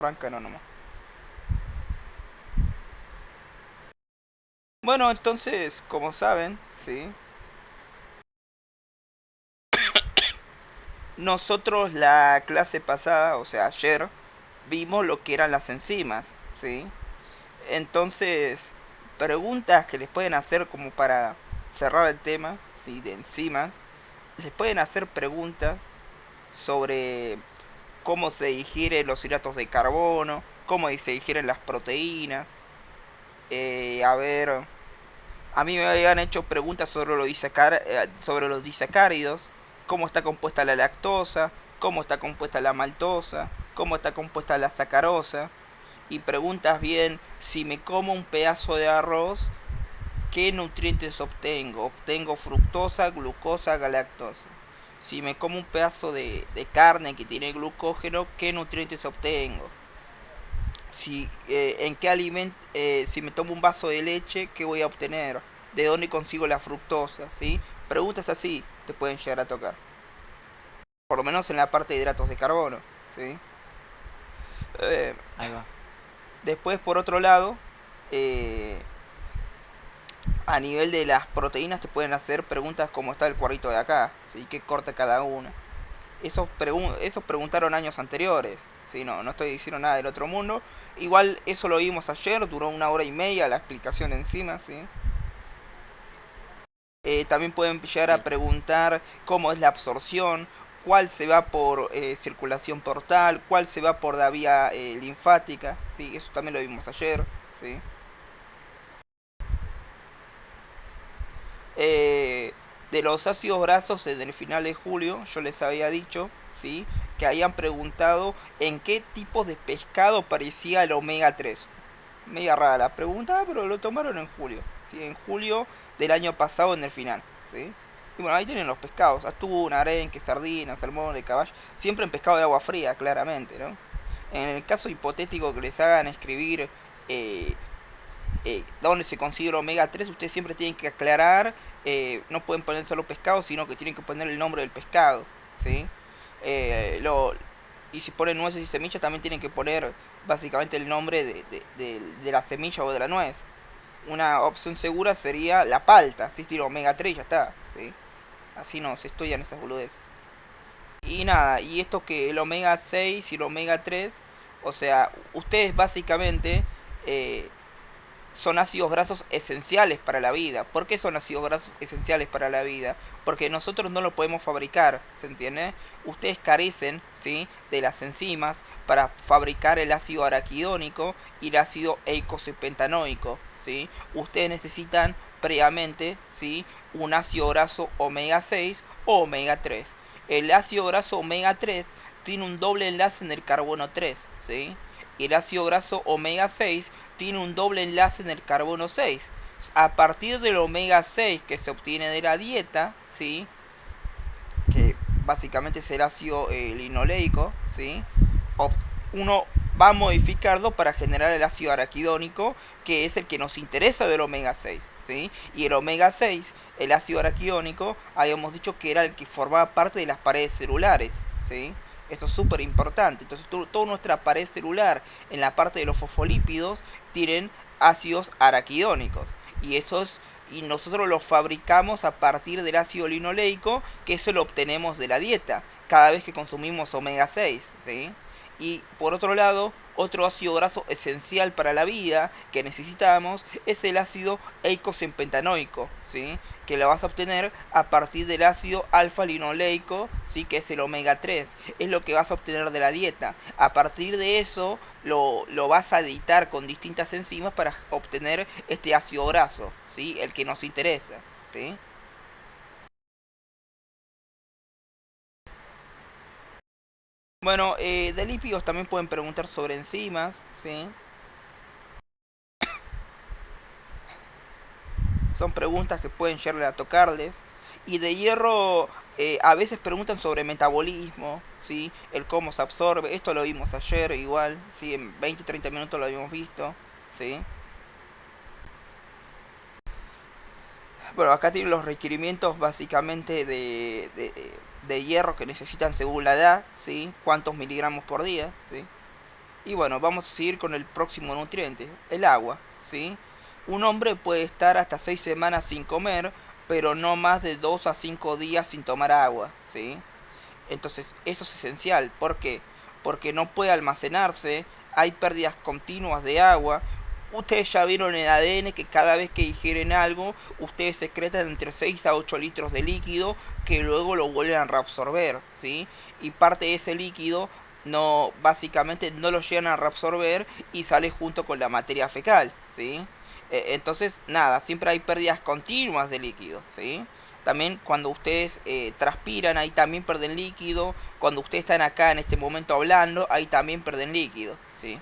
Arranca no nomás. Bueno, entonces, como saben, sí, nosotros la clase pasada, o sea, ayer, vimos lo que eran las enzimas, sí. Entonces, preguntas que les pueden hacer como para cerrar el tema, sí, de enzimas, les pueden hacer preguntas sobre cómo se digieren los hidratos de carbono, cómo se digieren las proteínas, a ver, a mí me habían hecho preguntas sobre los disacáridos, cómo está compuesta la lactosa, cómo está compuesta la maltosa, cómo está compuesta la sacarosa, y preguntas bien, si me como un pedazo de arroz, ¿qué nutrientes obtengo? Obtengo fructosa, glucosa, galactosa. Si me como un pedazo de carne que tiene glucógeno, ¿qué nutrientes obtengo? Si en qué alimento, si me tomo un vaso de leche, ¿qué voy a obtener? ¿De dónde consigo la fructosa? ¿Sí? Preguntas así te pueden llegar a tocar. Por lo menos en la parte de hidratos de carbono. ¿Sí? Eh, Ahí va. Después, por otro lado, eh, a nivel de las proteínas te pueden hacer preguntas como está el cuadrito de acá. ¿Sí? ¿Qué corta cada una? Esos preguntaron años anteriores. ¿Sí? No, no estoy diciendo nada del otro mundo. Igual eso lo vimos ayer, duró 1 hora y media la explicación encima. ¿Sí? También pueden llegar a Sí. preguntar cómo es la absorción, cuál se va por circulación portal, cuál se va por la vía linfática. Sí, eso también lo vimos ayer. ¿Sí? Eh, de los ácidos grasos en el final de julio, yo les había dicho, ¿sí? Que habían preguntado en qué tipo de pescado parecía el omega 3. Media rara la pregunta, pero lo tomaron en julio. ¿Sí? En julio del año pasado en el final. ¿Sí? Y bueno, ahí tienen los pescados. Atún, arenque, sardinas, salmón de caballo. Siempre en pescado de agua fría, claramente, ¿no? En el caso hipotético que les hagan escribir eh, dónde se consigue el omega 3, ustedes siempre tienen que aclarar, no pueden poner solo pescado, sino que tienen que poner el nombre del pescado, ¿sí? Eh, lo, y si ponen nueces y semillas, también tienen que poner básicamente el nombre de la semilla o de la nuez. Una opción segura sería la palta, si estilo omega 3 ya está, ¿sí? Así no se estudian esas boludeces. Y nada, y esto que el omega 6 y el omega 3, o sea, ustedes básicamente eh, son ácidos grasos esenciales para la vida. ¿Por qué son ácidos grasos esenciales para la vida? Porque nosotros no lo podemos fabricar, ¿se entiende? Ustedes carecen, ¿sí? De las enzimas para fabricar el ácido araquidónico y el ácido eicosapentanoico, ¿sí? Ustedes necesitan previamente, ¿sí? Un ácido graso omega 6 o omega 3. El ácido graso omega 3 tiene un doble enlace en el carbono 3, ¿sí? Y el ácido graso omega 6 tiene un doble enlace en el carbono 6. A partir del omega 6 que se obtiene de la dieta, ¿sí? Que básicamente es el ácido linoleico, ¿sí? Uno va a modificarlo para generar el ácido araquidónico, que es el que nos interesa del omega 6, ¿sí? Y el omega 6, el ácido araquidónico, habíamos dicho que era el que formaba parte de las paredes celulares, ¿sí? Esto es súper importante. Entonces, toda nuestra pared celular en la parte de los fosfolípidos tienen ácidos araquidónicos. Y esos y nosotros los fabricamos a partir del ácido linoleico, que eso lo obtenemos de la dieta, cada vez que consumimos omega 6, ¿sí? Y por otro lado, otro ácido graso esencial para la vida que necesitamos es el ácido eicosapentanoico, ¿sí? Que lo vas a obtener a partir del ácido alfa-linoleico, ¿sí? Que es el omega 3. Es lo que vas a obtener de la dieta. A partir de eso lo vas a editar con distintas enzimas para obtener este ácido graso, ¿sí? El que nos interesa, ¿sí? Bueno, de lípidos también pueden preguntar sobre enzimas, ¿sí? Son preguntas que pueden llegar a tocarles. Y de hierro, a veces preguntan sobre metabolismo, ¿sí? El cómo se absorbe. Esto lo vimos ayer igual, ¿sí? En 20-30 minutos lo habíamos visto, ¿sí? Bueno, acá tienen los requerimientos básicamente de hierro que necesitan según la edad, ¿sí? Cuántos miligramos por día, ¿sí? Y bueno, vamos a seguir con el próximo nutriente, el agua, ¿sí? Un hombre puede estar hasta 6 semanas sin comer, pero no más de 2 a 5 días sin tomar agua, ¿sí? Entonces, eso es esencial. ¿Por qué? Porque no puede almacenarse, hay pérdidas continuas de agua. Ustedes ya vieron en el ADN que cada vez que digieren algo, ustedes secretan entre 6 a 8 litros de líquido que luego lo vuelven a reabsorber, ¿sí? Y parte de ese líquido no, básicamente no lo llegan a reabsorber y sale junto con la materia fecal, ¿sí? Entonces, nada, siempre hay pérdidas continuas de líquido, ¿sí? También cuando ustedes transpiran, ahí también pierden líquido. Cuando ustedes están acá en este momento hablando, ahí también pierden líquido, ¿sí?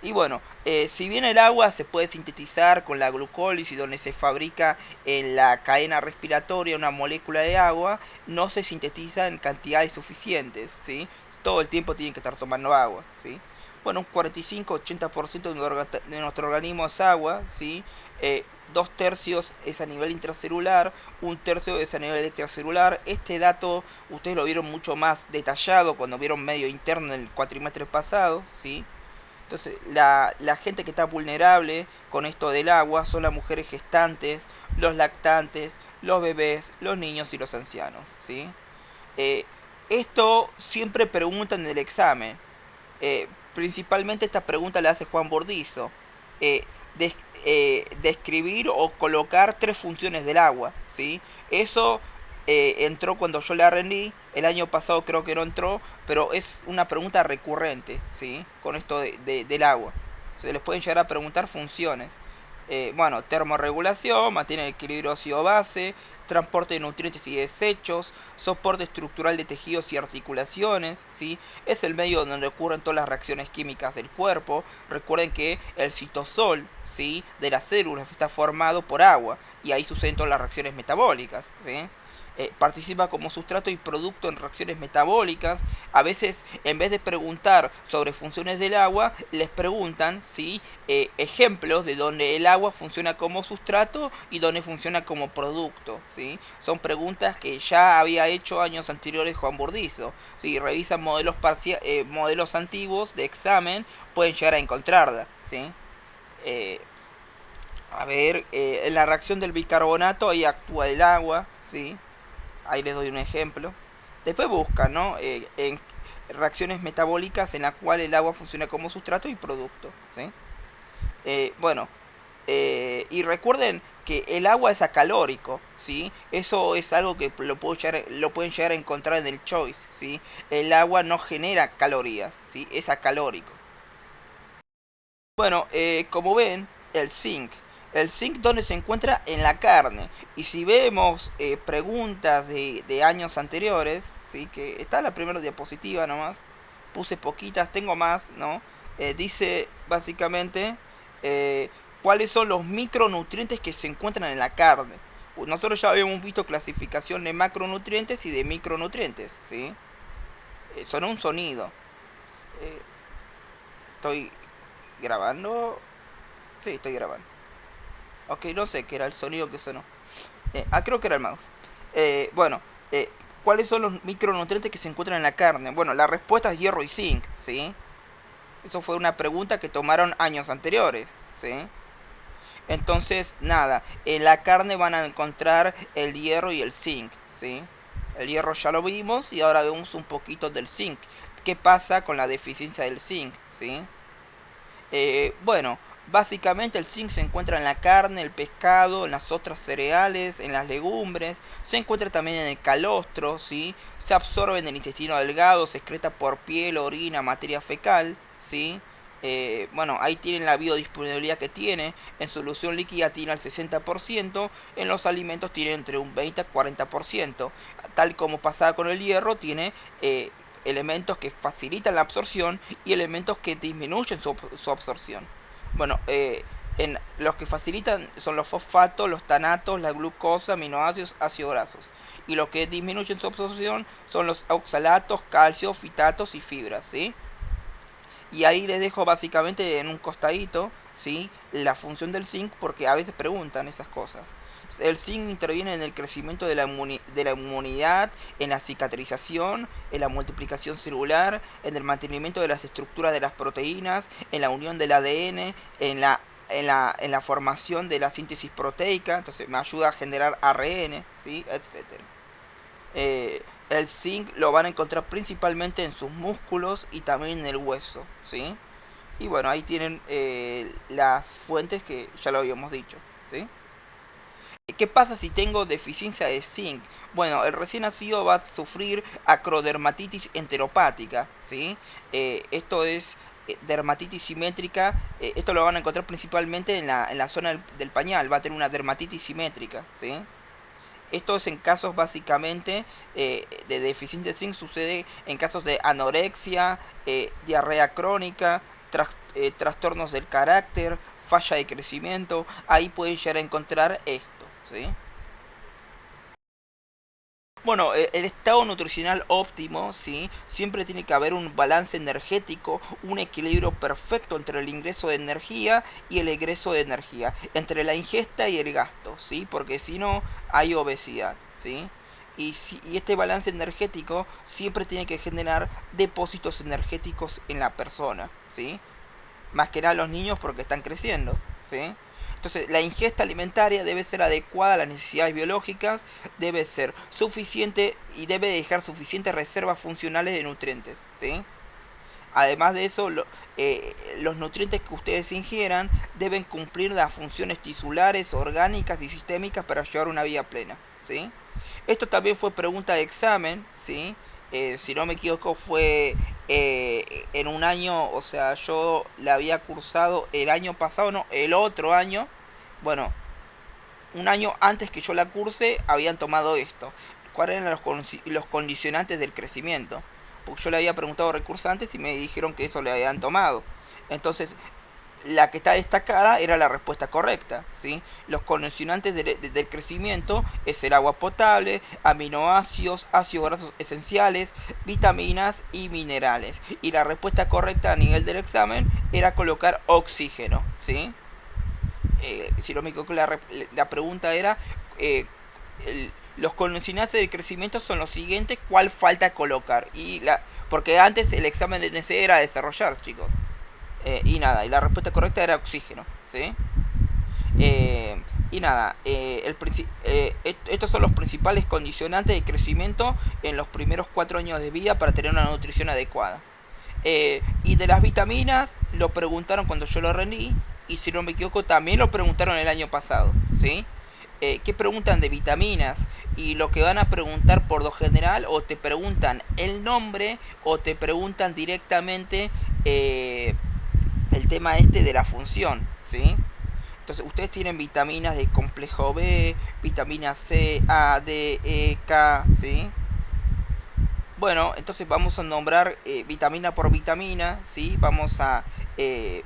Y bueno, si bien el agua se puede sintetizar con la glucólisis, donde se fabrica en la cadena respiratoria una molécula de agua, no se sintetiza en cantidades suficientes, ¿sí? Todo el tiempo tienen que estar tomando agua, ¿sí? Bueno, un 45-80% de nuestro organismo es agua, ¿sí? Eh, 2 tercios es a nivel intracelular, 1 tercio es a nivel extracelular. Este dato ustedes lo vieron mucho más detallado cuando vieron medio interno en el cuatrimestre pasado, ¿sí? Entonces, la gente que está vulnerable con esto del agua son las mujeres gestantes, los lactantes, los bebés, los niños y los ancianos, ¿sí? Eh, Esto siempre preguntan en el examen. Principalmente esta pregunta la hace Juan Bordizo. Eh, Describir o colocar 3 funciones del agua, ¿sí? Eso entró cuando yo la rendí. El año pasado creo que no entró, pero es una pregunta recurrente, ¿sí? Con esto del agua. Se les pueden llegar a preguntar funciones. Bueno, termorregulación, mantiene el equilibrio ácido-base, transporte de nutrientes y desechos, soporte estructural de tejidos y articulaciones, ¿sí? Es el medio donde ocurren todas las reacciones químicas del cuerpo. Recuerden que el citosol, ¿sí?, de las células está formado por agua y ahí suceden todas las reacciones metabólicas, ¿sí? Participa como sustrato y producto en reacciones metabólicas. A veces, en vez de preguntar sobre funciones del agua, les preguntan, ¿sí?, ejemplos de donde el agua funciona como sustrato y donde funciona como producto, ¿sí? Son preguntas que ya había hecho años anteriores Juan Burdizo. Si revisan modelos antiguos de examen, pueden llegar a encontrarla, ¿sí? Eh, en la reacción del bicarbonato ahí actúa el agua, ¿sí? Ahí les doy un ejemplo. Después buscan, ¿no? En reacciones metabólicas en las cuales el agua funciona como sustrato y producto, ¿sí? Bueno, y recuerden que el agua es acalórico, ¿sí? Eso es algo que lo pueden llegar a encontrar en el Choice, ¿sí? El agua no genera calorías, ¿sí? Es acalórico. Bueno, como ven, el zinc. El zinc donde se encuentra en la carne. Y si vemos preguntas de años anteriores, ¿sí? Que está en la primera diapositiva nomás. Puse poquitas, tengo más, ¿no? Dice básicamente eh, cuáles son los micronutrientes que se encuentran en la carne. Nosotros ya habíamos visto clasificación de macronutrientes y de micronutrientes, ¿sí? Sonó un sonido. Eh, Estoy grabando. Sí, estoy grabando. Ok, no sé qué era el sonido que sonó. Creo que era el mouse. Bueno, ¿cuáles son los micronutrientes que se encuentran en la carne? Bueno, la respuesta es hierro y zinc, ¿sí? Eso fue una pregunta que tomaron años anteriores, ¿sí? Entonces, nada, en la carne van a encontrar el hierro y el zinc, ¿sí? El hierro ya lo vimos y ahora vemos un poquito del zinc. ¿Qué pasa con la deficiencia del zinc, ¿sí? Bueno, básicamente el zinc se encuentra en la carne, el pescado, en las otras cereales, en las legumbres, se encuentra también en el calostro, ¿sí? Se absorbe en el intestino delgado, se excreta por piel, orina, materia fecal, ¿sí? Bueno, ahí tienen la biodisponibilidad que tiene. En solución líquida tiene el 60%, en los alimentos tiene entre un 20 a 40%. Tal como pasaba con el hierro, tiene elementos que facilitan la absorción y elementos que disminuyen su absorción. Bueno, en los que facilitan son los fosfatos, los tanatos, la glucosa, aminoácidos, ácidos grasos. Y los que disminuyen su absorción son los oxalatos, calcio, fitatos y fibras, ¿sí? Y ahí les dejo básicamente en un costadito, ¿sí?, la función del zinc porque a veces preguntan esas cosas. El zinc interviene en el crecimiento de la inmunidad, en la cicatrización, en la multiplicación celular, en el mantenimiento de las estructuras de las proteínas, en la unión del ADN, en la formación de la síntesis proteica, entonces me ayuda a generar ARN, ¿sí? Etcétera. El zinc lo van a encontrar principalmente en sus músculos y también en el hueso, ¿sí? Y bueno, ahí tienen las fuentes que ya lo habíamos dicho, ¿sí? ¿Qué pasa si tengo deficiencia de zinc? Bueno, el recién nacido va a sufrir acrodermatitis enteropática, ¿sí? Esto es dermatitis simétrica, esto lo van a encontrar principalmente en la zona del pañal, va a tener una dermatitis simétrica, ¿sí? Esto es en casos básicamente de deficiencia de zinc, sucede en casos de anorexia, diarrea crónica, trastornos del carácter, falla de crecimiento, ahí pueden llegar a encontrar esto, ¿sí? Bueno, el estado nutricional óptimo, ¿sí? Siempre tiene que haber un balance energético, un equilibrio perfecto entre el ingreso de energía y el egreso de energía, entre la ingesta y el gasto, ¿sí? Porque si no, hay obesidad, ¿sí? Y este balance energético siempre tiene que generar depósitos energéticos en la persona, ¿sí? Más que nada los niños porque están creciendo, ¿sí? Entonces, la ingesta alimentaria debe ser adecuada a las necesidades biológicas, debe ser suficiente y debe dejar suficientes reservas funcionales de nutrientes, ¿sí? Además de eso, los nutrientes que ustedes ingieran deben cumplir las funciones tisulares, orgánicas y sistémicas para llevar una vida plena, ¿sí? Esto también fue pregunta de examen, ¿sí? Si no me equivoco fue en un año, o sea, yo la había cursado el año pasado, no, el otro año, bueno, un año antes que yo la curse habían tomado esto. ¿Cuáles eran los condicionantes del crecimiento? Porque yo le había preguntado a recursantes y me dijeron que eso le habían tomado. Entonces, la que está destacada era la respuesta correcta, ¿sí? Los condicionantes del crecimiento es el agua potable, aminoácidos, ácidos grasos esenciales, vitaminas y minerales. Y la respuesta correcta a nivel del examen era colocar oxígeno, ¿sí? Si no me equivoco, la pregunta era, eh, los condicionantes del crecimiento son los siguientes, ¿cuál falta colocar? Porque antes el examen de NC era desarrollar, chicos. Y nada, y la respuesta correcta era oxígeno, ¿sí? Y nada, estos son los principales condicionantes de crecimiento en los primeros 4 años de vida para tener una nutrición adecuada. Y de las vitaminas lo preguntaron cuando yo lo rendí, y si no me equivoco también lo preguntaron el año pasado, ¿sí? ¿Qué preguntan de vitaminas? Y lo que van a preguntar por lo general, o te preguntan el nombre, o te preguntan directamente el tema este de la función, ¿sí? Entonces, ustedes tienen vitaminas de complejo B, vitamina C, A, D, E, K, ¿sí? Bueno, entonces vamos a nombrar vitamina por vitamina, ¿sí? Vamos a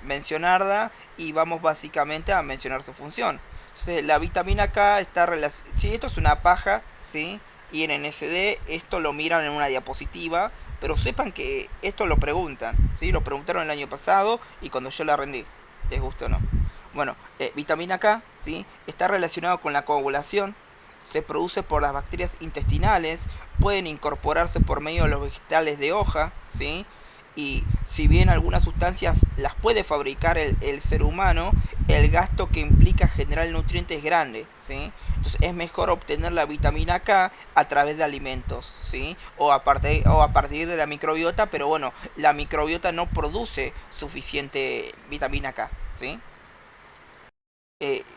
mencionarla y vamos básicamente a mencionar su función. Entonces, la vitamina K está relacionada... Sí, esto es una paja, ¿sí? Y en NSD esto lo miran en una diapositiva, pero sepan que esto lo preguntan, ¿sí? Lo preguntaron el año pasado y cuando yo la rendí, les gusta o no. Bueno, vitamina K, ¿sí? Está relacionado con la coagulación, se produce por las bacterias intestinales, pueden incorporarse por medio de los vegetales de hoja, ¿sí? Y si bien algunas sustancias las puede fabricar el ser humano, el gasto que implica generar el nutriente es grande, ¿sí? Entonces es mejor obtener la vitamina K a través de alimentos, ¿sí? O a partir de la microbiota, pero bueno, la microbiota no produce suficiente vitamina K, ¿sí?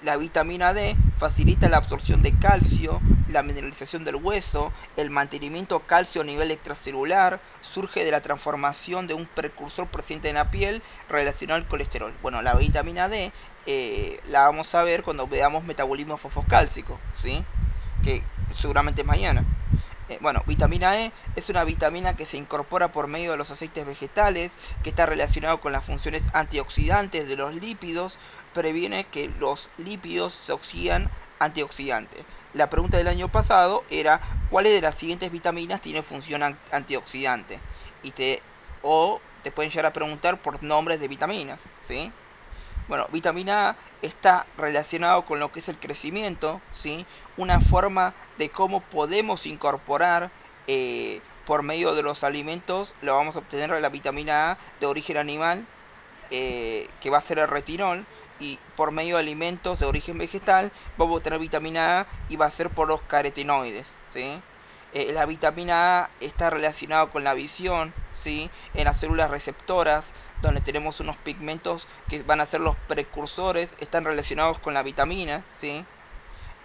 La vitamina D facilita la absorción de calcio, la mineralización del hueso, el mantenimiento calcio a nivel extracelular, surge de la transformación de un precursor presente en la piel relacionado al colesterol. Bueno, la vitamina D la vamos a ver cuando veamos metabolismo fosfocálcico, ¿sí? Que seguramente es mañana. Bueno, vitamina E es una vitamina que se incorpora por medio de los aceites vegetales, que está relacionado con las funciones antioxidantes de los lípidos, previene que los lípidos se oxidan antioxidantes. La pregunta del año pasado era ¿cuáles de las siguientes vitaminas tienen función antioxidante? O te pueden llegar a preguntar por nombres de vitaminas, ¿sí? Bueno, vitamina A está relacionado con lo que es el crecimiento, ¿sí? Una forma de cómo podemos incorporar por medio de los alimentos, lo vamos a obtener la vitamina A de origen animal, que va a ser el retinol, y por medio de alimentos de origen vegetal vamos a obtener vitamina A y va a ser por los carotenoides, ¿sí? La vitamina A está relacionada con la visión, ¿sí? En las células receptoras, donde tenemos unos pigmentos que van a ser los precursores, están relacionados con la vitamina, ¿sí?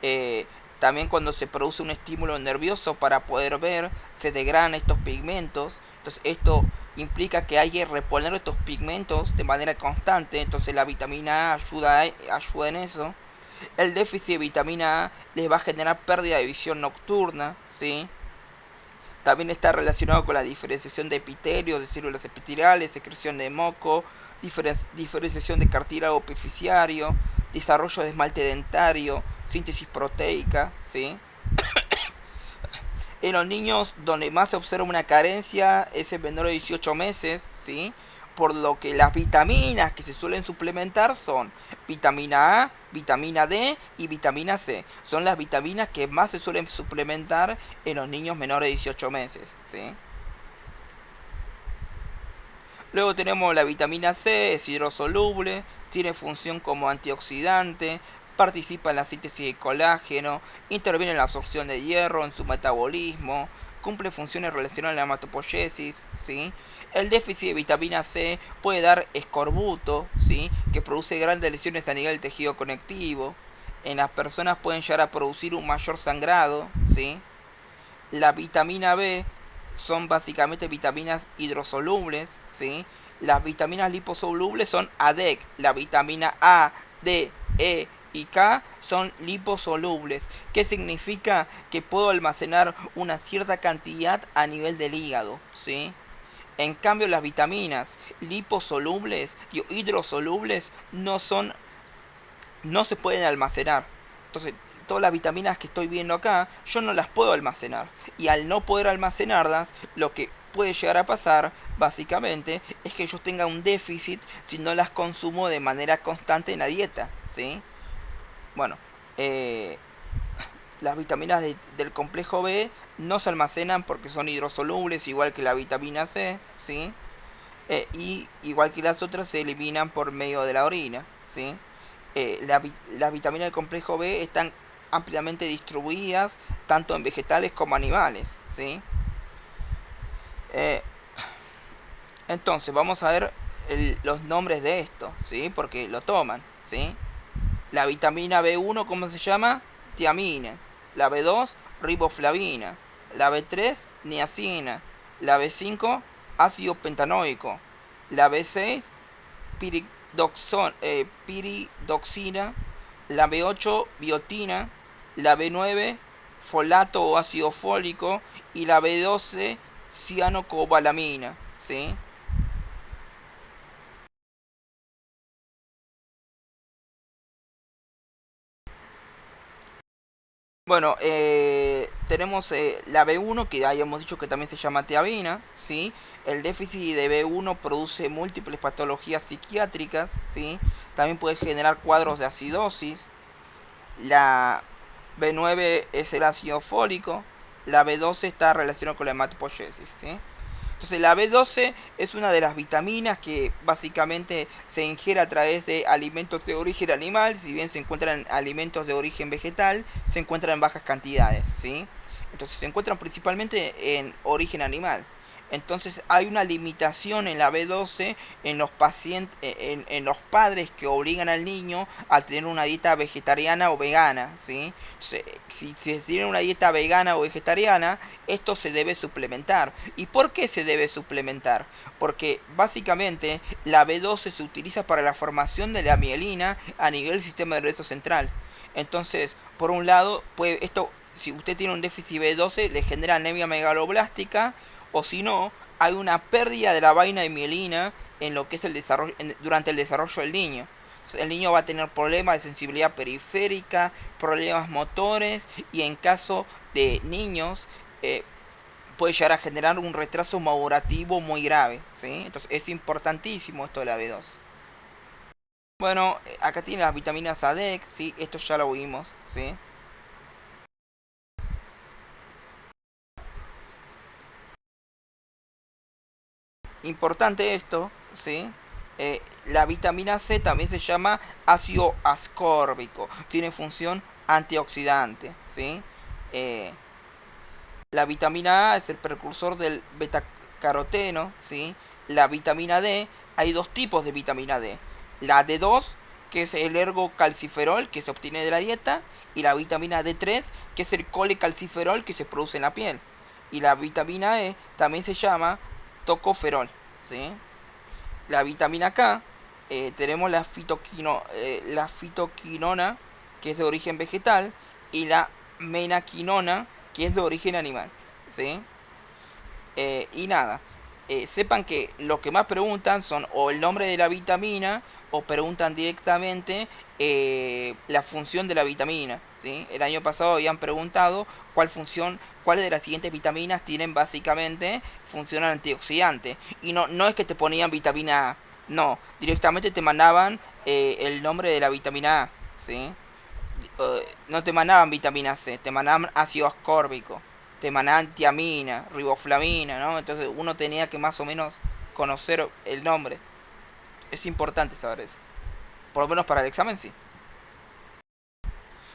Eh, También cuando se produce un estímulo nervioso para poder ver, se degradan estos pigmentos. Entonces esto implica que hay que reponer estos pigmentos de manera constante. Entonces la vitamina A ayuda en eso. El déficit de vitamina A les va a generar pérdida de visión nocturna, ¿sí? También está relacionado con la diferenciación de epitelios, de células epiteliales, secreción de moco, diferenciación de cartílago epificiario, desarrollo de esmalte dentario, síntesis proteica, ¿sí? En los niños donde más se observa una carencia es en menores de 18 meses, ¿sí? Por lo que las vitaminas que se suelen suplementar son vitamina A, vitamina D y vitamina C. Son las vitaminas que más se suelen suplementar en los niños menores de 18 meses, ¿sí? Luego tenemos la vitamina C, es hidrosoluble, tiene función como antioxidante, participa en la síntesis de colágeno, interviene en la absorción de hierro, en su metabolismo, cumple funciones relacionadas a la hematopoiesis, ¿sí? El déficit de vitamina C puede dar escorbuto, ¿sí? Que produce grandes lesiones a nivel del tejido conectivo. En las personas pueden llegar a producir un mayor sangrado, ¿sí? La vitamina B son básicamente vitaminas hidrosolubles, ¿sí? Las vitaminas liposolubles son ADEC. La vitamina A, D, E y K son liposolubles. ¿Qué significa? Que puedo almacenar una cierta cantidad a nivel del hígado, ¿sí? En cambio, las vitaminas liposolubles y hidrosolubles no se pueden almacenar. Entonces, todas las vitaminas que estoy viendo acá, yo no las puedo almacenar. Y al no poder almacenarlas, lo que puede llegar a pasar, básicamente, es que yo tenga un déficit si no las consumo de manera constante en la dieta, ¿sí? Bueno, eh, las vitaminas del complejo B no se almacenan porque son hidrosolubles, igual que la vitamina C, ¿sí? Y igual que las otras se eliminan por medio de la orina, ¿sí? Las vitaminas del complejo B están ampliamente distribuidas tanto en vegetales como animales, ¿sí? Eh, entonces vamos a ver los nombres de esto, ¿sí? Porque lo toman, ¿sí? La vitamina B1, ¿cómo se llama? Tiamina. La B2, riboflavina. La B3, niacina. La B5, ácido pentanoico. La B6, piridoxina. La B8, biotina. La B9, folato o ácido fólico. Y la B12, cianocobalamina, ¿sí? Bueno, tenemos la B1, que habíamos dicho que también se llama tiamina, ¿sí? El déficit de B1 produce múltiples patologías psiquiátricas, ¿sí? También puede generar cuadros de acidosis. La B9 es el ácido fólico. La B12 está relacionada con la hematopoiesis, ¿sí? Entonces la B12 es una de las vitaminas que básicamente se ingiere a través de alimentos de origen animal. Si bien se encuentran en alimentos de origen vegetal, se encuentran en bajas cantidades, ¿sí? Entonces se encuentran principalmente en origen animal. Entonces hay una limitación en la B12 en los pacientes, en los padres que obligan al niño a tener una dieta vegetariana o vegana, ¿sí? Si se tiene una dieta vegana o vegetariana, esto se debe suplementar. ¿Y por qué se debe suplementar? Porque básicamente la B12 se utiliza para la formación de la mielina a nivel del sistema nervioso central. Entonces, por un lado, esto, si usted tiene un déficit B12, le genera anemia megaloblástica, o si no, hay una pérdida de la vaina de mielina en lo que es el desarrollo, durante el desarrollo del niño. El niño va a tener problemas de sensibilidad periférica, problemas motores y en caso de niños eh, puede llegar a generar un retraso madurativo muy grave, ¿sí? Entonces es importantísimo esto de la B2. Bueno, acá tiene las vitaminas ADEC, sí, esto ya lo vimos, sí. Importante esto, sí. La vitamina C también se llama ácido ascórbico, tiene función antioxidante, sí. Eh, la vitamina A es el precursor del betacaroteno, ¿sí? La vitamina D, hay dos tipos de vitamina D. La D2, que es el ergocalciferol que se obtiene de la dieta, y la vitamina D3, que es el colecalciferol que se produce en la piel. Y la vitamina E también se llama tocoferol, ¿sí? La vitamina K, tenemos la fitoquinona, que es de origen vegetal, y la menaquinona, que es de origen animal, ¿sí? Y nada, sepan que lo que más preguntan son o el nombre de la vitamina o preguntan directamente la función de la vitamina, ¿sí? El año pasado habían preguntado cuál de las siguientes vitaminas tienen básicamente función antioxidante. Y no es que te ponían vitamina A, no, directamente te mandaban el nombre de la vitamina A, ¿sí? No te mandaban vitamina C, te mandaban ácido ascórbico, te mandaban tiamina, riboflavina, ¿no? Entonces uno tenía que más o menos conocer el nombre. Es importante saber eso. Por lo menos para el examen, sí.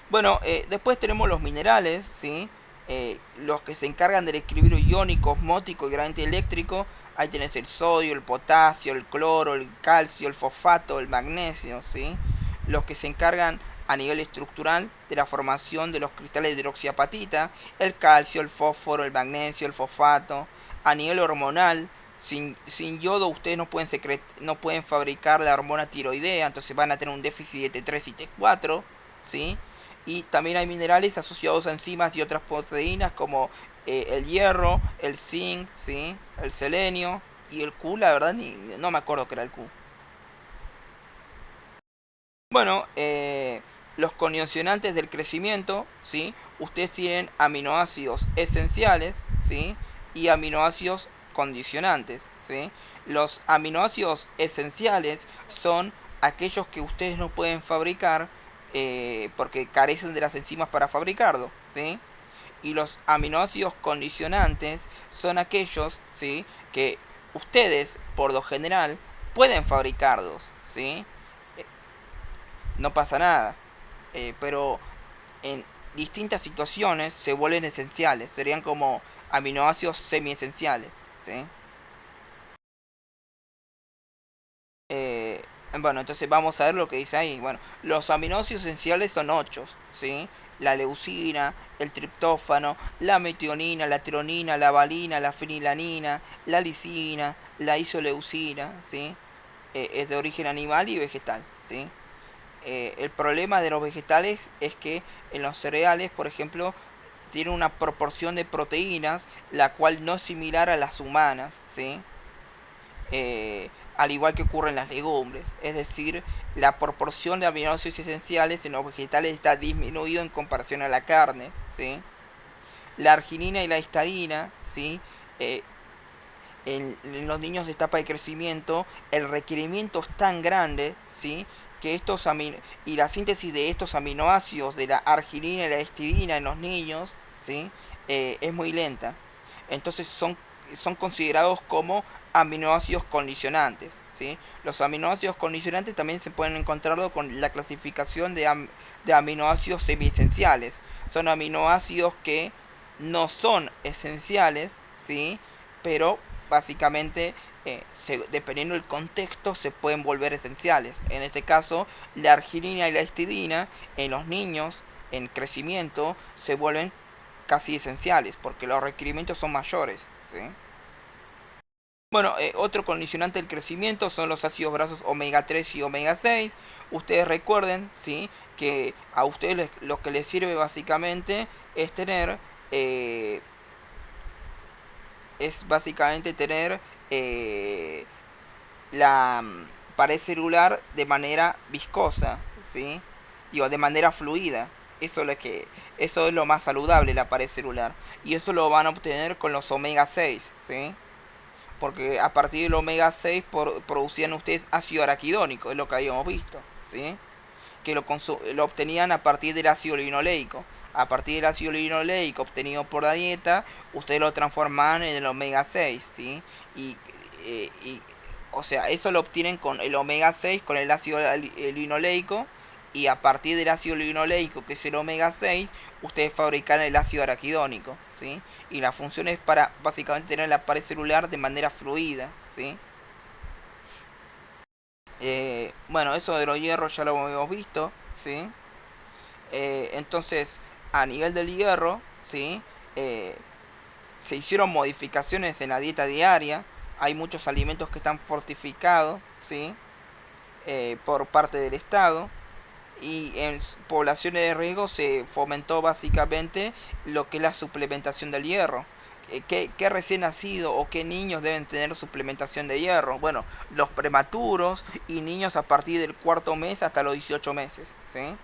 Bueno, después tenemos los minerales, ¿sí? Los que se encargan del equilibrio iónico, osmótico y gradiente eléctrico. Ahí tenés el sodio, el potasio, el cloro, el calcio, el fosfato, el magnesio, ¿sí? Los que se encargan a nivel estructural de la formación de los cristales de hidroxiapatita, el calcio, el fósforo, el magnesio, el fosfato. A nivel hormonal, sin yodo ustedes no pueden fabricar la hormona tiroidea, entonces van a tener un déficit de T3 y T4, ¿sí? Y también hay minerales asociados a enzimas y otras proteínas como el hierro, el zinc, ¿sí? El selenio y el Q, la verdad no me acuerdo que era el Q. Bueno, los condicionantes del crecimiento, ¿sí? Ustedes tienen aminoácidos esenciales, ¿sí? Y aminoácidos condicionantes, ¿sí? Los aminoácidos esenciales son aquellos que ustedes no pueden fabricar porque carecen de las enzimas para fabricarlo, ¿sí? Y los aminoácidos condicionantes son aquellos, ¿sí? Que ustedes, por lo general, pueden fabricarlos, ¿sí? No pasa nada, pero en distintas situaciones se vuelven esenciales, serían como aminoácidos semiesenciales, ¿sí? Eh, bueno, entonces vamos a ver lo que dice ahí. Bueno, los aminoácidos esenciales son 8, ¿sí? La leucina, el triptófano, la metionina, la tronina, la valina, la fenilanina, la lisina, la isoleucina, ¿sí? Es de origen animal y vegetal, ¿sí? El problema de los vegetales es que en los cereales, por ejemplo, tienen una proporción de proteínas la cual no es similar a las humanas, ¿sí? Al igual que ocurre en las legumbres. Es decir, la proporción de aminoácidos esenciales en los vegetales está disminuido en comparación a la carne, ¿sí? La arginina y la histidina, ¿sí? Eh, en los niños de etapa de crecimiento, el requerimiento es tan grande, ¿sí? Que y la síntesis de estos aminoácidos de la arginina y la histidina en los niños, ¿sí? Es muy lenta. Entonces son considerados como aminoácidos condicionantes, ¿sí? Los aminoácidos condicionantes también se pueden encontrarlo con la clasificación de aminoácidos semiesenciales. Son aminoácidos que no son esenciales, ¿sí? Pero básicamente dependiendo del contexto se pueden volver esenciales. En este caso, la arginina y la histidina en los niños en crecimiento se vuelven casi esenciales porque los requerimientos son mayores, ¿sí? Bueno, otro condicionante del crecimiento son los ácidos grasos omega 3 y omega 6. Ustedes recuerden, ¿sí? Que a ustedes lo que les sirve básicamente es tener eh, es básicamente tener eh, la pared celular de manera viscosa, ¿sí? Digo, de manera fluida. Eso es lo más saludable, la pared celular. Y eso lo van a obtener con los omega 6, ¿sí? Porque a partir del omega 6 producían ustedes ácido araquidónico, es lo que habíamos visto. ¿sí? Que lo obtenían a partir del ácido linoleico. A partir del ácido linoleico obtenido por la dieta, ustedes lo transforman en el omega 6, ¿sí? Y, y, o sea, eso lo obtienen con el omega 6, con el ácido linoleico, y a partir del ácido linoleico, que es el omega 6, ustedes fabrican el ácido araquidónico, ¿sí? Y la función es para básicamente tener la pared celular de manera fluida, ¿sí? Bueno, eso de los hierros ya lo hemos visto, ¿sí? Entonces, a nivel del hierro, ¿sí? Eh, Se hicieron modificaciones en la dieta diaria. Hay muchos alimentos que están fortificados, ¿sí? Por parte del Estado. Y en poblaciones de riesgo se fomentó básicamente lo que es la suplementación del hierro. ¿Qué recién nacido o qué niños deben tener suplementación de hierro? Bueno, los prematuros y niños a partir del cuarto mes hasta los 18 meses, ¿sí?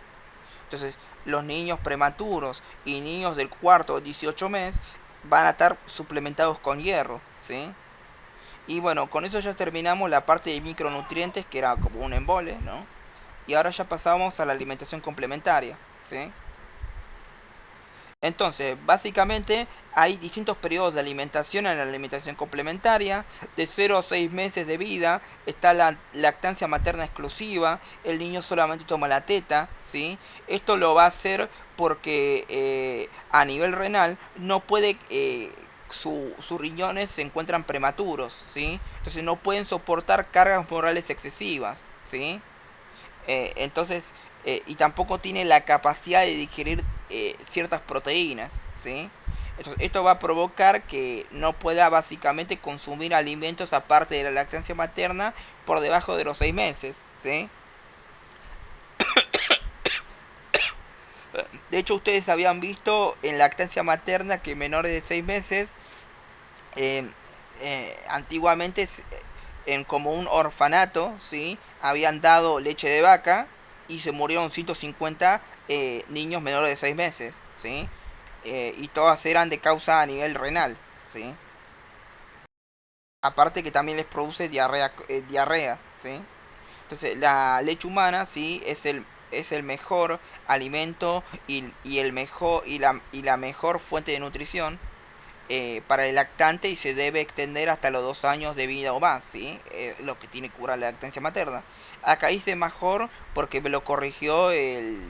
Entonces, los niños prematuros y niños del cuarto o 18 mes van a estar suplementados con hierro, ¿sí? Y bueno, con eso ya terminamos la parte de micronutrientes, que era como un embole, ¿no? Y ahora ya pasamos a la alimentación complementaria, ¿sí? Entonces, básicamente hay distintos periodos de alimentación en la alimentación complementaria. De 0 a 6 meses de vida está la lactancia materna exclusiva. El niño solamente toma la teta, ¿sí? Esto lo va a hacer porque a nivel renal no puede... sus riñones se encuentran prematuros, ¿sí? Entonces no pueden soportar cargas morales excesivas, ¿sí? Entonces, y tampoco tiene la capacidad de digerir ciertas proteínas, ¿sí? Entonces, esto va a provocar que no pueda básicamente consumir alimentos aparte de la lactancia materna por debajo de los 6 meses, ¿sí? De hecho, ustedes habían visto en lactancia materna que menores de 6 meses, eh, antiguamente en como un orfanato, ¿sí? Habían dado leche de vaca y se murieron 150 niños menores de 6 meses, ¿sí? Y todas eran de causa a nivel renal, ¿sí? Aparte que también les produce diarrea, ¿sí? Entonces, la leche humana, sí, es el mejor alimento y el mejor y la mejor fuente de nutrición para el lactante, y se debe extender hasta los 2 años de vida o más, ¿sí? Lo que tiene que curar la lactancia materna. Acá hice mejor porque me lo corrigió el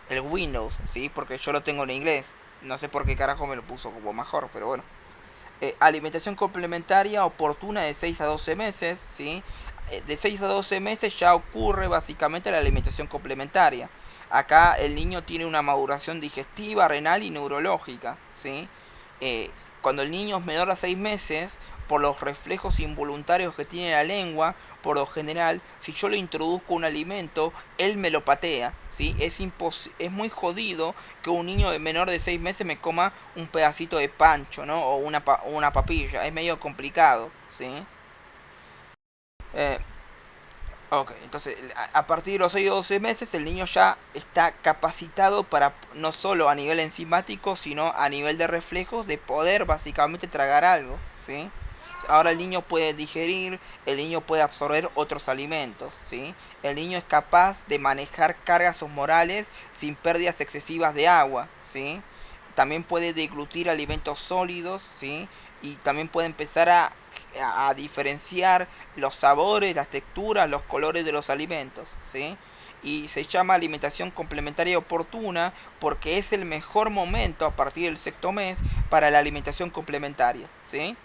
Windows, ¿sí? Porque yo lo tengo en inglés. No sé por qué carajo me lo puso como mejor, pero bueno. Alimentación complementaria oportuna de 6 a 12 meses, ¿sí? De 6 a 12 meses ya ocurre básicamente la alimentación complementaria. Acá el niño tiene una maduración digestiva, renal y neurológica, ¿sí? Eh, Cuando el niño es menor a 6 meses, por los reflejos involuntarios que tiene la lengua, por lo general, si yo le introduzco un alimento, él me lo patea, ¿sí? Es muy jodido que un niño de menor de 6 meses me coma un pedacito de pancho, ¿no? O una papilla. Es medio complicado, ¿sí? Eh, ok, entonces a partir de los 6 o 12 meses el niño ya está capacitado para no solo a nivel enzimático, sino a nivel de reflejos, de poder básicamente tragar algo, ¿sí? Ahora el niño puede digerir, el niño puede absorber otros alimentos, ¿sí? El niño es capaz de manejar cargas osmorales sin pérdidas excesivas de agua, ¿sí? También puede deglutir alimentos sólidos, ¿sí? Y también puede empezar a diferenciar los sabores, las texturas, los colores de los alimentos, ¿sí? Y se llama alimentación complementaria oportuna porque es el mejor momento a partir del sexto mes para la alimentación complementaria, ¿sí?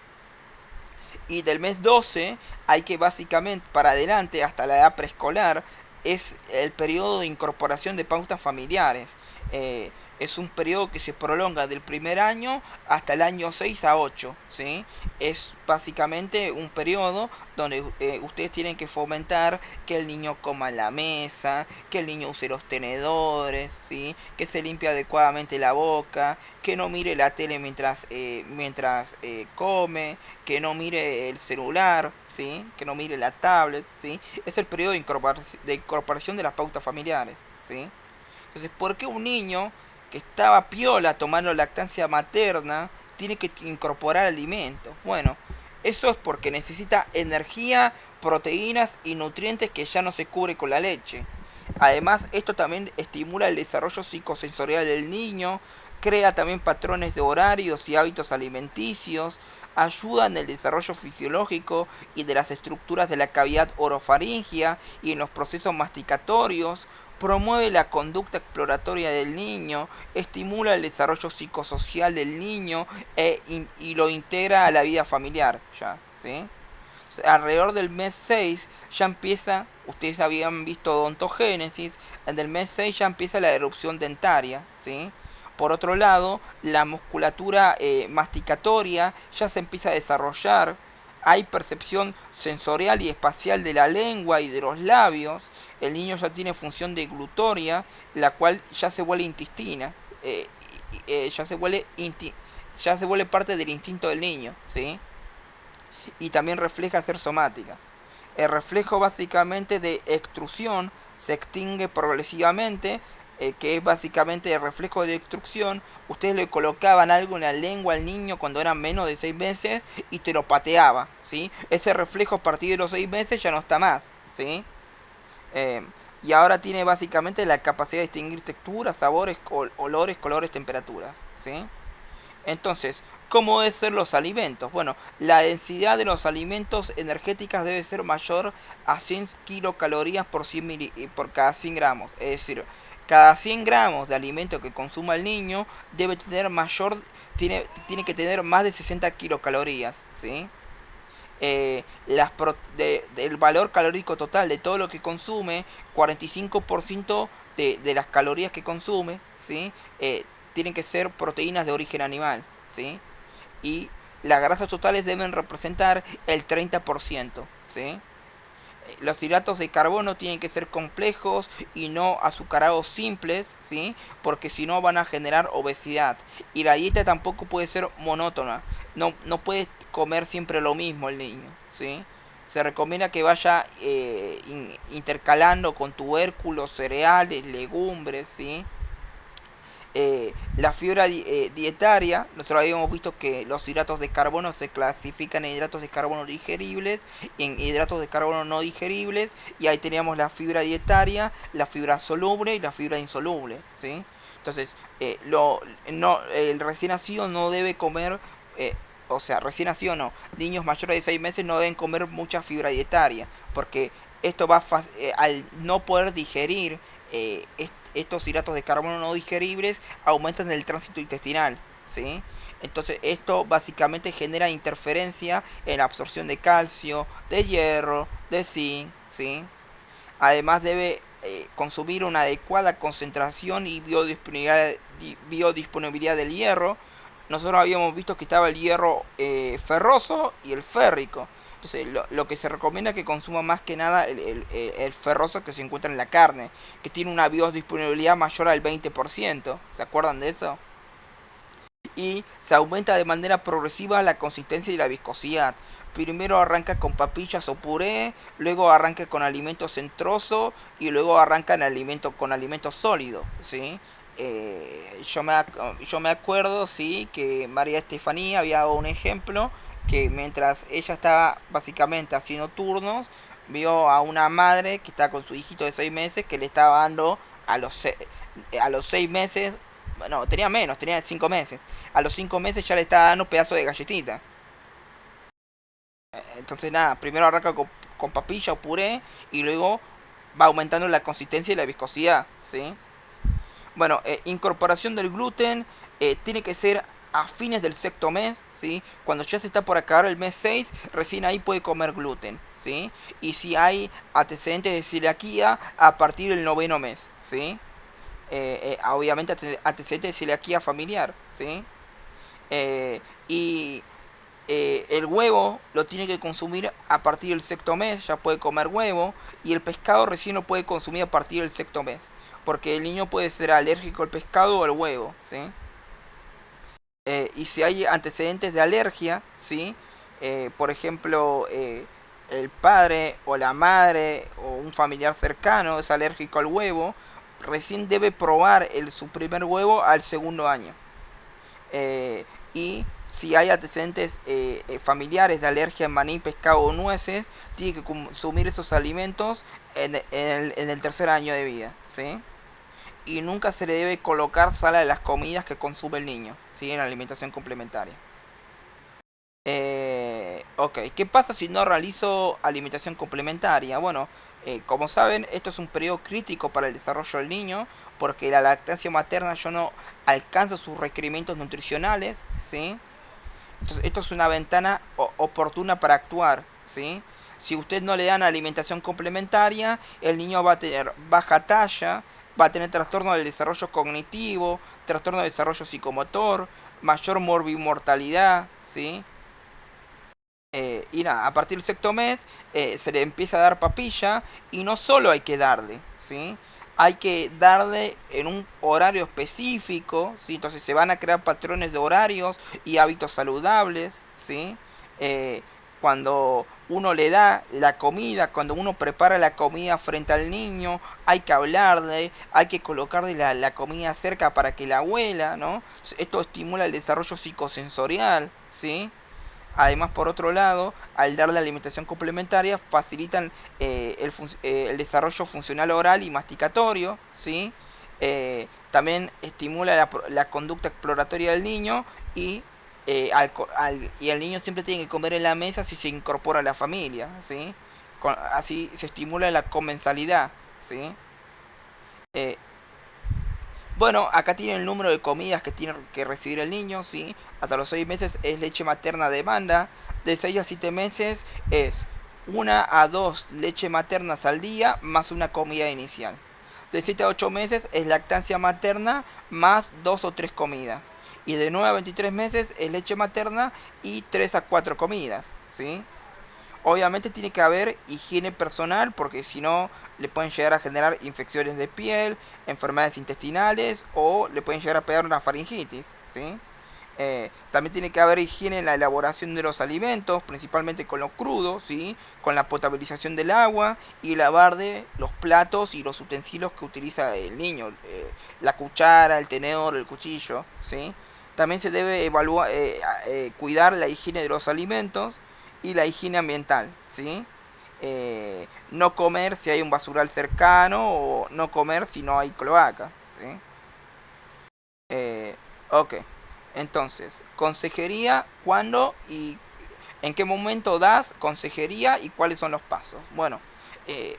Y del mes 12 hay que básicamente para adelante hasta la edad preescolar es el periodo de incorporación de pautas familiares. Eh, es un periodo que se prolonga del primer año hasta el año 6 a 8, ¿sí? Es básicamente un periodo donde ustedes tienen que fomentar que el niño coma en la mesa, que el niño use los tenedores, ¿sí? Que se limpie adecuadamente la boca, que no mire la tele mientras come, que no mire el celular, ¿sí? Que no mire la tablet, ¿sí? Es el periodo de incorporación de las pautas familiares, ¿sí? Entonces, ¿por qué un niño que estaba piola tomando lactancia materna tiene que incorporar alimentos? Bueno, eso es porque necesita energía, proteínas y nutrientes que ya no se cubre con la leche. Además, esto también estimula el desarrollo psicosensorial del niño, crea también patrones de horarios y hábitos alimenticios, ayuda en el desarrollo fisiológico y de las estructuras de la cavidad orofaringia y en los procesos masticatorios, promueve la conducta exploratoria del niño, estimula el desarrollo psicosocial del niño y lo integra a la vida familiar, ya, ¿sí? Alrededor del mes 6 ya empieza, ustedes habían visto odontogénesis, en el mes 6 ya empieza la erupción dentaria, ¿sí? Por otro lado, la musculatura masticatoria ya se empieza a desarrollar, hay percepción sensorial y espacial de la lengua y de los labios, el niño ya tiene función de glutoria, la cual ya se vuelve intestina, ya ya se vuelve parte del instinto del niño, ¿sí? Y también refleja ser somática. El reflejo básicamente de extrusión se extingue progresivamente, que es básicamente el reflejo de extrusión. Ustedes le colocaban algo en la lengua al niño cuando eran menos de 6 meses y te lo pateaba, ¿sí? Ese reflejo a partir de los 6 meses ya no está más, ¿sí? Eh, y ahora tiene básicamente la capacidad de distinguir texturas, sabores, olores, colores, temperaturas, ¿sí? Entonces, ¿cómo deben ser los alimentos? Bueno, la densidad de los alimentos energéticas debe ser mayor a 100 kilocalorías por cada 100 gramos. Es decir, cada 100 gramos de alimento que consuma el niño debe tener tiene que tener más de 60 kilocalorías, ¿sí? Del valor calórico total de todo lo que consume, 45% de las calorías que consume, ¿sí? Tienen que ser proteínas de origen animal, ¿sí? Y las grasas totales deben representar el 30%, ¿sí? Los hidratos de carbono tienen que ser complejos y no azucarados simples, ¿sí? Porque si no van a generar obesidad. Y la dieta tampoco puede ser monótona. No puede comer siempre lo mismo el niño, ¿sí? Se recomienda que vaya intercalando con tubérculos, cereales, legumbres, ¿sí? La fibra dietaria, nosotros habíamos visto que los hidratos de carbono se clasifican en hidratos de carbono digeribles y en hidratos de carbono no digeribles, y ahí teníamos la fibra dietaria, la fibra soluble y la fibra insoluble, ¿sí? Entonces, el recién nacido no debe comer, o sea, recién nacido no, niños mayores de 6 meses no deben comer mucha fibra dietaria, porque esto al no poder digerir estos hidratos de carbono no digeribles aumentan el tránsito intestinal, ¿sí? Entonces esto básicamente genera interferencia en la absorción de calcio, de hierro, de zinc, ¿sí? Además debe consumir una adecuada concentración y biodisponibilidad del hierro. Nosotros habíamos visto que estaba el hierro ferroso y el férrico. Entonces lo que se recomienda es que consuma más que nada el ferroso que se encuentra en la carne, que tiene una biodisponibilidad mayor al 20%. ¿Se acuerdan de eso? Y se aumenta de manera progresiva la consistencia y la viscosidad. Primero arranca con papillas o puré, luego arranca con alimentos en trozo y luego arranca con alimentos sólidos, ¿sí? Yo me acuerdo, sí, que María Estefanía había dado un ejemplo que mientras ella estaba básicamente haciendo turnos, vio a una madre que está con su hijito de 6 meses que le estaba dando a a los 6 meses, bueno, tenía menos, tenía 5 meses. A los 5 meses ya le estaba dando pedazos de galletita. Entonces nada, primero arranca con papilla o puré y luego va aumentando la consistencia y la viscosidad, ¿sí? Bueno, incorporación del gluten tiene que ser a fines del sexto mes, ¿sí? Cuando ya se está por acabar el mes 6 recién ahí puede comer gluten, ¿sí? Y si hay antecedentes de celiaquía, a partir del noveno mes, ¿sí? Obviamente antecedentes de celiaquía familiar, ¿sí? Y el huevo lo tiene que consumir a partir del sexto mes, ya puede comer huevo, y el pescado recién lo puede consumir a partir del sexto mes, porque el niño puede ser alérgico al pescado o al huevo, ¿sí? Y si hay antecedentes de alergia, ¿sí? Por ejemplo, el padre o la madre o un familiar cercano es alérgico al huevo, recién debe probar su primer huevo al segundo año. Y Si hay antecedentes familiares de alergia en maní, pescado o nueces, tiene que consumir esos alimentos en el tercer año de vida, ¿sí? Y nunca se le debe colocar sal a las comidas que consume el niño, ¿sí? En la alimentación complementaria. Ok, ¿qué pasa si no realizo alimentación complementaria? Bueno, como saben, esto es un periodo crítico para el desarrollo del niño, porque la lactancia materna yo no alcanza sus requerimientos nutricionales, ¿sí? Entonces, esto es una ventana oportuna para actuar, ¿sí? Si usted no le dan alimentación complementaria, el niño va a tener baja talla, va a tener trastorno del desarrollo cognitivo, trastorno del desarrollo psicomotor, mayor morbimortalidad, ¿sí? Y nada, a partir del sexto mes se le empieza a dar papilla y no solo hay que darle, ¿sí? Hay que darle en un horario específico, ¿sí? Entonces se van a crear patrones de horarios y hábitos saludables, ¿sí? Eh, Cuando uno le da la comida, cuando uno prepara la comida frente al niño, hay que hablarle, hay que colocarle la comida cerca para que la huela, ¿no? Esto estimula el desarrollo psicosensorial, ¿sí? Además, por otro lado, al dar la alimentación complementaria, facilitan el desarrollo funcional oral y masticatorio, ¿sí? También estimula la conducta exploratoria del niño y, y el niño siempre tiene que comer en la mesa si se incorpora a la familia, ¿sí? Así se estimula la comensalidad, ¿sí? Eh, Bueno, acá tiene el número de comidas que tiene que recibir el niño, ¿sí? Hasta los 6 meses es leche materna de demanda. De 6 a 7 meses es 1 a 2 leche maternas al día más una comida inicial. De 7 a 8 meses es lactancia materna más 2 o 3 comidas. Y de 9 a 23 meses es leche materna y 3 a 4 comidas, ¿sí? Obviamente tiene que haber higiene personal porque si no le pueden llegar a generar infecciones de piel, enfermedades intestinales o le pueden llegar a pegar una faringitis, ¿sí? También tiene que haber higiene en la elaboración de los alimentos, principalmente con lo crudo, ¿sí? Con la potabilización del agua y lavar de los platos y los utensilios que utiliza el niño, la cuchara, el tenedor, el cuchillo, ¿sí? También se debe cuidar la higiene de los alimentos y la higiene ambiental, ¿sí? No comer si hay un basural cercano o no comer si no hay cloaca, ¿sí? Ok, entonces, consejería, ¿cuándo y en qué momento das consejería y cuáles son los pasos? Bueno,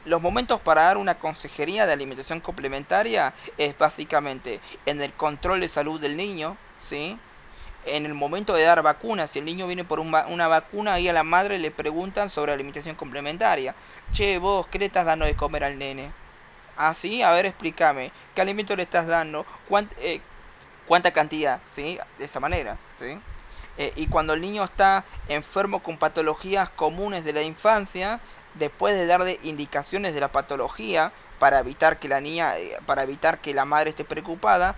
los momentos para dar una consejería de alimentación complementaria es básicamente en el control de salud del niño, ¿sí? En el momento de dar vacunas, si el niño viene por una vacuna, ahí a la madre le preguntan sobre alimentación complementaria. Che, vos, ¿qué le estás dando de comer al nene? Ah, sí, a ver, explícame. ¿Qué alimento le estás dando? ¿Cuánta cantidad? ¿Sí? De esa manera, ¿sí? Y cuando el niño está enfermo con patologías comunes de la infancia, después de darle indicaciones de la patología para evitar que para evitar que la madre esté preocupada,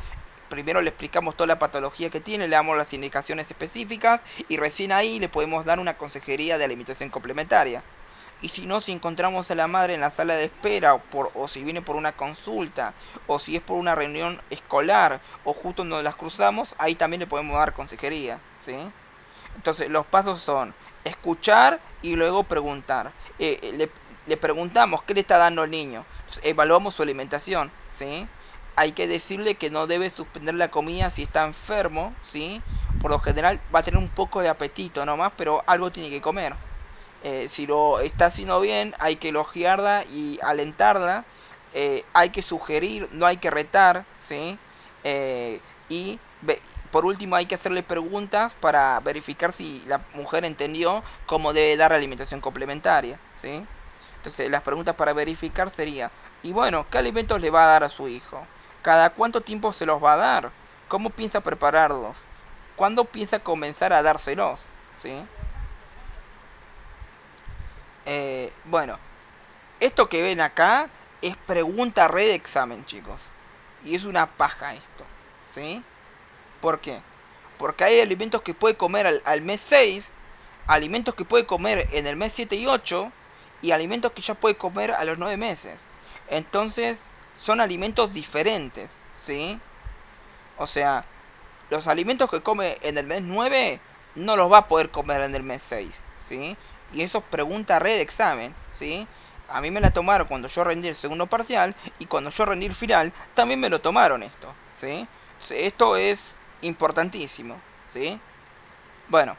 primero le explicamos toda la patología que tiene, le damos las indicaciones específicas y recién ahí le podemos dar una consejería de alimentación complementaria. Y si no, si encontramos a la madre en la sala de espera o si viene por una consulta o si es por una reunión escolar o justo donde las cruzamos, ahí también le podemos dar consejería, ¿sí? Entonces los pasos son escuchar y luego preguntar. Le preguntamos qué le está dando el niño. Entonces, evaluamos su alimentación, ¿sí? Hay que decirle que no debe suspender la comida si está enfermo, ¿sí? Por lo general va a tener un poco de apetito nomás, pero algo tiene que comer. Si lo está haciendo bien, hay que elogiarla y alentarla. Hay que sugerir, no hay que retar, ¿sí? Y por último hay que hacerle preguntas para verificar si la mujer entendió cómo debe dar alimentación complementaria, ¿sí? Entonces las preguntas para verificar sería, y bueno, ¿qué alimentos le va a dar a su hijo? ¿Cada cuánto tiempo se los va a dar? ¿Cómo piensa prepararlos? ¿Cuándo piensa comenzar a dárselos? ¿Sí? Bueno, esto que ven acá es pregunta re de examen, chicos. Y es una paja esto, ¿sí? ¿Por qué? Porque hay alimentos que puede comer al mes 6, alimentos que puede comer en el mes 7 y 8, y alimentos que ya puede comer a los 9 meses. Entonces, son alimentos diferentes, ¿sí? O sea, los alimentos que come en el mes 9 no los va a poder comer en el mes 6, ¿sí? Y eso es pregunta re de examen, ¿sí? A mí me la tomaron cuando yo rendí el segundo parcial y cuando yo rendí el final también me lo tomaron esto, ¿sí? Esto es importantísimo, ¿sí? Bueno,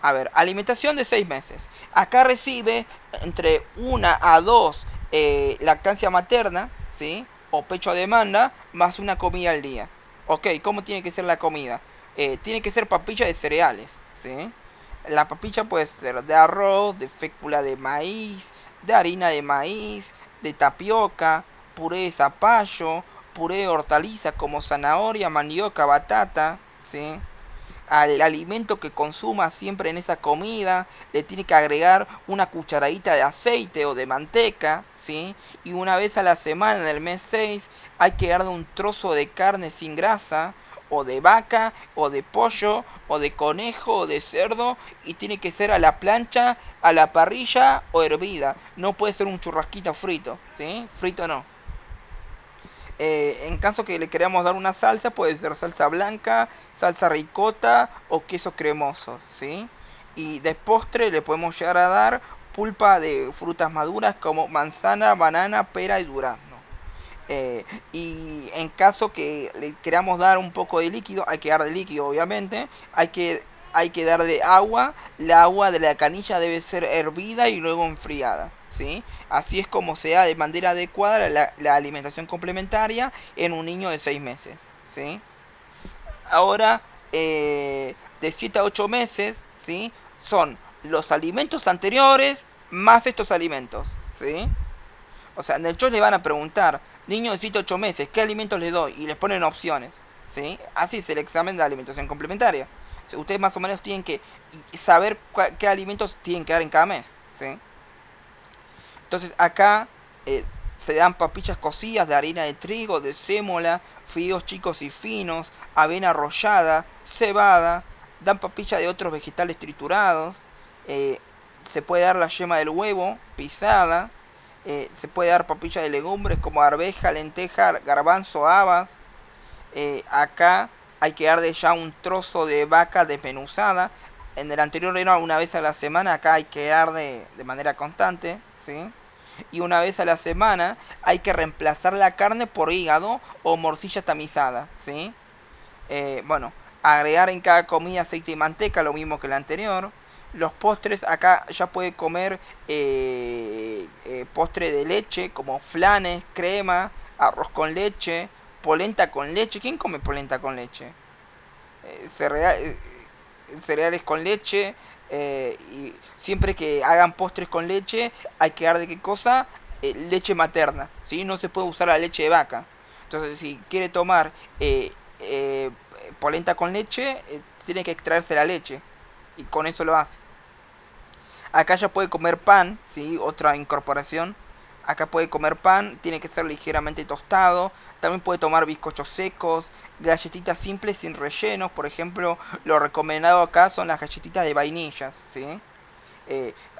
a ver, alimentación de 6 meses. Acá recibe entre una a 2 lactancia materna, ¿sí? O pecho a demanda, más una comida al día. Ok, ¿cómo tiene que ser la comida? Tiene que ser papilla de cereales, ¿sí? La papilla puede ser de arroz, de fécula de maíz, de harina de maíz, de tapioca, puré de zapallo, puré de hortalizas como zanahoria, mandioca, batata, ¿sí? Al alimento que consuma siempre en esa comida, le tiene que agregar una cucharadita de aceite o de manteca, ¿sí? Y una vez a la semana, en el mes 6 hay que darle un trozo de carne sin grasa, o de vaca, o de pollo, o de conejo, o de cerdo, y tiene que ser a la plancha, a la parrilla o hervida. No puede ser un churrasquito frito, ¿sí? Frito no. En caso que le queramos dar una salsa, puede ser salsa blanca, salsa ricota o queso cremoso, ¿sí? Y de postre le podemos llegar a dar pulpa de frutas maduras como manzana, banana, pera y durazno. Y en caso que le queramos dar un poco de líquido, hay que dar de líquido obviamente, hay que dar de agua, la agua de la canilla debe ser hervida y luego enfriada, ¿sí? Así es como se da de manera adecuada la alimentación complementaria en un niño de 6 meses, ¿sí? Ahora, de 7 a 8 meses, ¿sí? Son los alimentos anteriores más estos alimentos, ¿sí? O sea, en el show le van a preguntar, niño de 7 a 8 meses, ¿qué alimentos le doy? Y les ponen opciones, ¿sí? Así es el examen de alimentación complementaria. O sea, ustedes más o menos tienen que saber qué alimentos tienen que dar en cada mes, ¿sí? Entonces acá se dan papillas cocidas de harina de trigo, de sémola, fideos chicos y finos, avena arrollada, cebada, dan papilla de otros vegetales triturados, eh, se puede dar la yema del huevo pisada, se puede dar papilla de legumbres como arveja, lenteja, garbanzo, habas. Acá hay que darle ya un trozo de vaca desmenuzada. En el anterior era una vez a la semana, acá hay que dar de manera constante, ¿sí? Y una vez a la semana hay que reemplazar la carne por hígado o morcilla tamizada, ¿sí? Bueno, agregar en cada comida aceite y manteca, lo mismo que la anterior. Los postres, acá ya puede comer postre de leche, como flanes, crema, arroz con leche, polenta con leche. ¿Quién come polenta con leche? Cereal, cereales con leche. Y siempre que hagan postres con leche, hay que dar de qué cosa, leche materna, ¿sí? No se puede usar la leche de vaca. Entonces, si quiere tomar eh, polenta con leche, tiene que extraerse la leche. Y con eso lo hace. Acá ya puede comer pan, ¿sí? Otra incorporación. Acá puede comer pan, tiene que ser ligeramente tostado. También puede tomar bizcochos secos, galletitas simples sin rellenos. Por ejemplo, lo recomendado acá son las galletitas de vainillas, ¿sí?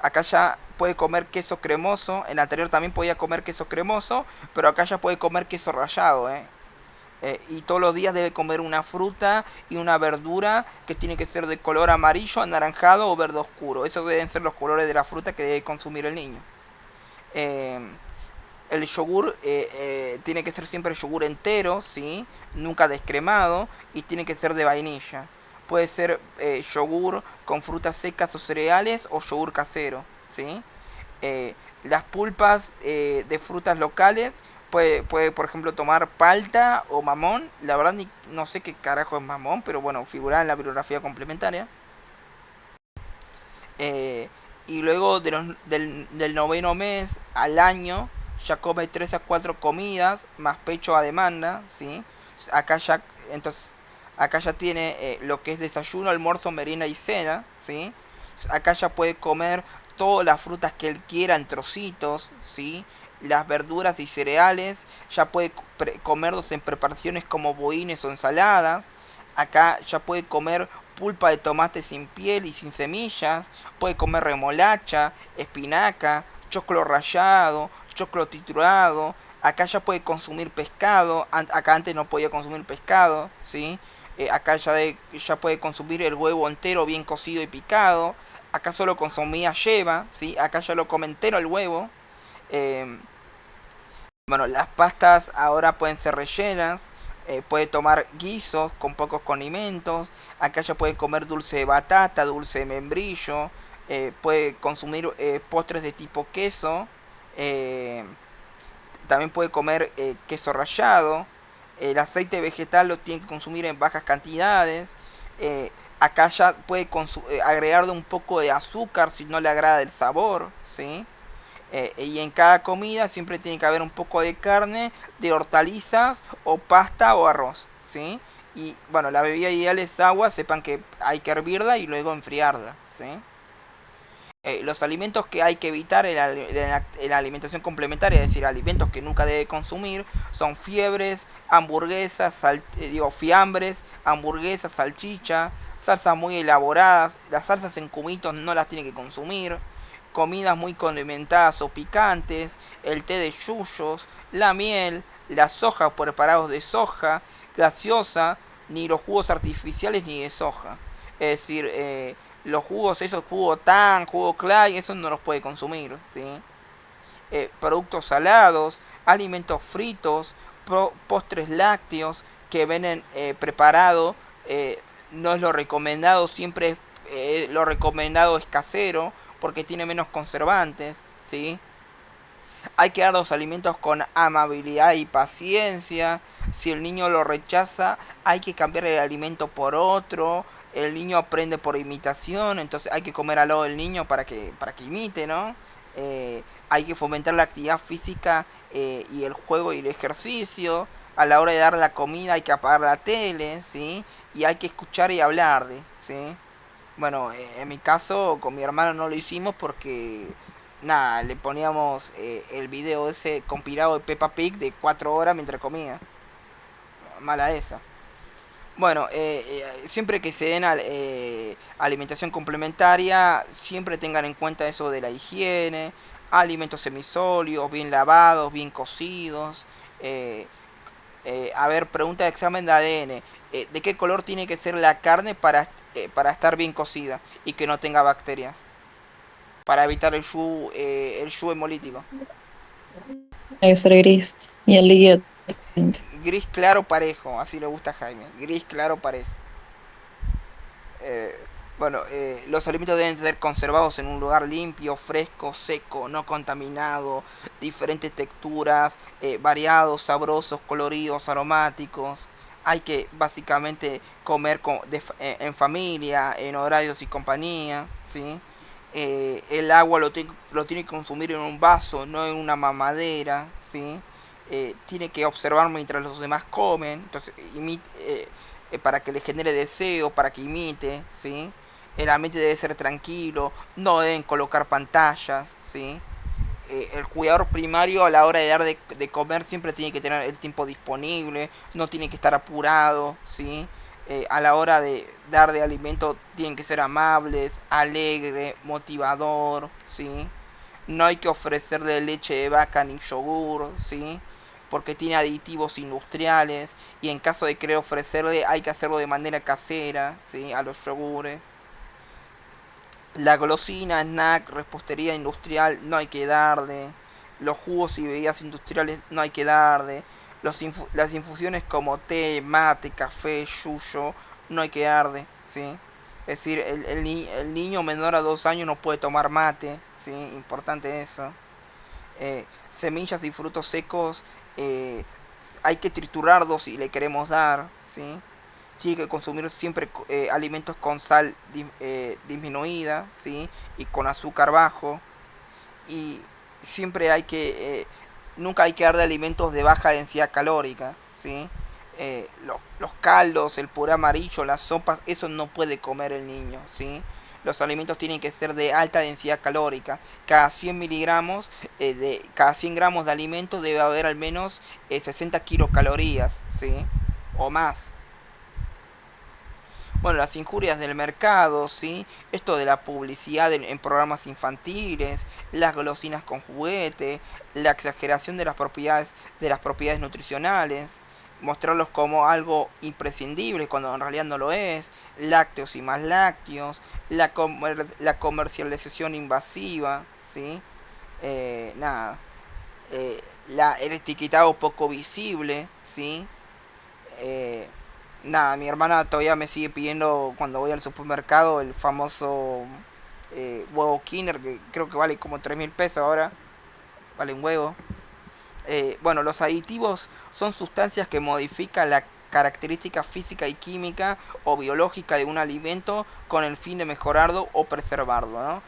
Acá ya puede comer queso cremoso. En el anterior también podía comer queso cremoso, pero acá ya puede comer queso rallado, ¿eh? Y todos los días debe comer una fruta y una verdura que tiene que ser de color amarillo, anaranjado o verde oscuro. Esos deben ser los colores de la fruta que debe consumir el niño. Eh, el yogur tiene que ser siempre yogur entero, ¿sí? Nunca descremado y tiene que ser de vainilla. Puede ser yogur con frutas secas o cereales o yogur casero, ¿sí? Las pulpas de frutas locales puede, por ejemplo, tomar palta o mamón. La verdad no sé qué carajo es mamón, pero bueno, figura en la bibliografía complementaria. Eh, y luego del noveno mes al año ya come 3 a 4 comidas más pecho a demanda, ¿sí? Acá ya, entonces, acá ya tiene lo que es desayuno, almuerzo, merienda y cena, ¿sí? Acá ya puede comer todas las frutas que él quiera en trocitos, ¿sí? Las verduras y cereales, ya puede comerlos en preparaciones como bohines o ensaladas. Acá ya puede comer pulpa de tomate sin piel y sin semillas, puede comer remolacha, espinaca, choclo rallado, choclo triturado. Acá ya puede consumir pescado, acá antes no podía consumir pescado, ¿sí? Acá ya puede consumir el huevo entero bien cocido y picado. Acá solo consumía yema, ¿sí? Acá ya lo come entero el huevo. Eh, bueno, las pastas ahora pueden ser rellenas. Puede tomar guisos con pocos condimentos. Acá ya puede comer dulce de batata, dulce de membrillo. Puede consumir postres de tipo queso. eh, También puede comer queso rallado. El aceite vegetal lo tiene que consumir en bajas cantidades. Acá ya puede agregarle un poco de azúcar si no le agrada el sabor, ¿sí? Y en cada comida siempre tiene que haber un poco de carne, de hortalizas o pasta o arroz, ¿sí? Y bueno, la bebida ideal es agua, sepan que hay que hervirla y luego enfriarla, ¿sí? Los alimentos que hay que evitar en la alimentación complementaria, es decir, alimentos que nunca debe consumir, son fiebres, hamburguesas, fiambres, hamburguesas, salchicha, salsas muy elaboradas, las salsas en cubitos no las tiene que consumir, comidas muy condimentadas o picantes, el té de yuyos, la miel, la soja, preparados de soja, gaseosa, ni los jugos artificiales ni de soja. Es decir, los jugos, esos jugos tan, jugo clay, eso no los puede consumir, ¿sí? Productos salados, alimentos fritos, postres lácteos que vienen preparados, no es lo recomendado, siempre lo recomendado es casero porque tiene menos conservantes, ¿sí? Hay que dar los alimentos con amabilidad y paciencia. Si el niño lo rechaza, hay que cambiar el alimento por otro. El niño aprende por imitación, entonces hay que comer al lado del niño para que imite, ¿no? Hay que fomentar la actividad física y el juego y el ejercicio. A la hora de dar la comida hay que apagar la tele, ¿sí? Y hay que escuchar y hablarle, ¿sí? Bueno, en mi caso con mi hermano no lo hicimos porque nada, le poníamos el video ese compilado de Peppa Pig de 4 horas mientras comía. Mala esa. Bueno, siempre que se den alimentación complementaria, siempre tengan en cuenta eso de la higiene, alimentos semisólidos, bien lavados, bien cocidos. eh, a ver, pregunta de examen de ADN. ¿De qué color tiene que ser la carne para estar bien cocida y que no tenga bacterias? Para evitar el yu hemolítico. Tiene que ser gris y el líquido transparente. Gris claro parejo, así le gusta a Jaime. Gris claro parejo. Eh, bueno, los alimentos deben ser conservados en un lugar limpio, fresco, seco, no contaminado, diferentes texturas, variados, sabrosos, coloridos, aromáticos. Hay que básicamente comer en familia, en horarios y compañía, ¿sí? El agua lo tiene que consumir en un vaso, no en una mamadera, ¿sí? Tiene que observar mientras los demás comen, entonces para que le genere deseo, para que imite, ¿sí? El ambiente debe ser tranquilo, no deben colocar pantallas, ¿sí? El cuidador primario a la hora de dar de comer siempre tiene que tener el tiempo disponible, no tiene que estar apurado, ¿sí? A la hora de dar de alimento tienen que ser amables, alegre, motivador, ¿sí? No hay que ofrecerle leche de vaca ni yogur, ¿sí? Porque tiene aditivos industriales y en caso de querer ofrecerle hay que hacerlo de manera casera, ¿sí? A los yogures. La golosina, snack, repostería industrial no hay que darle. Los jugos y bebidas industriales no hay que darle. Las infusiones como té, mate, café, yuyo no hay que darle, ¿sí? Es decir, el niño menor a 2 años no puede tomar mate, ¿sí? Importante eso. Semillas y frutos secos eh, hay que triturarlos si le queremos dar, ¿sí? Tiene que consumir siempre alimentos con sal disminuida, ¿sí? Y con azúcar bajo. Y siempre nunca hay que dar de alimentos de baja densidad calórica, ¿sí? Los caldos, el puré amarillo, las sopas, eso no puede comer el niño, ¿sí? Los alimentos tienen que ser de alta densidad calórica. Cada 100 gramos de alimento debe haber al menos 60 kilocalorías, ¿sí? O más. Bueno, las injurias del mercado, ¿sí? Esto de la publicidad en programas infantiles, las golosinas con juguete, la exageración de las propiedades nutricionales, mostrarlos como algo imprescindible cuando en realidad no lo es, lácteos y más lácteos, la comercialización invasiva, ¿sí? Nada, el etiquetado poco visible, ¿sí? Eh, nada, mi hermana todavía me sigue pidiendo cuando voy al supermercado el famoso huevo Kinder, que creo que vale como 3.000 pesos ahora, vale un huevo. Bueno, los aditivos son sustancias que modifican la característica física y química o biológica de un alimento con el fin de mejorarlo o preservarlo, ¿no?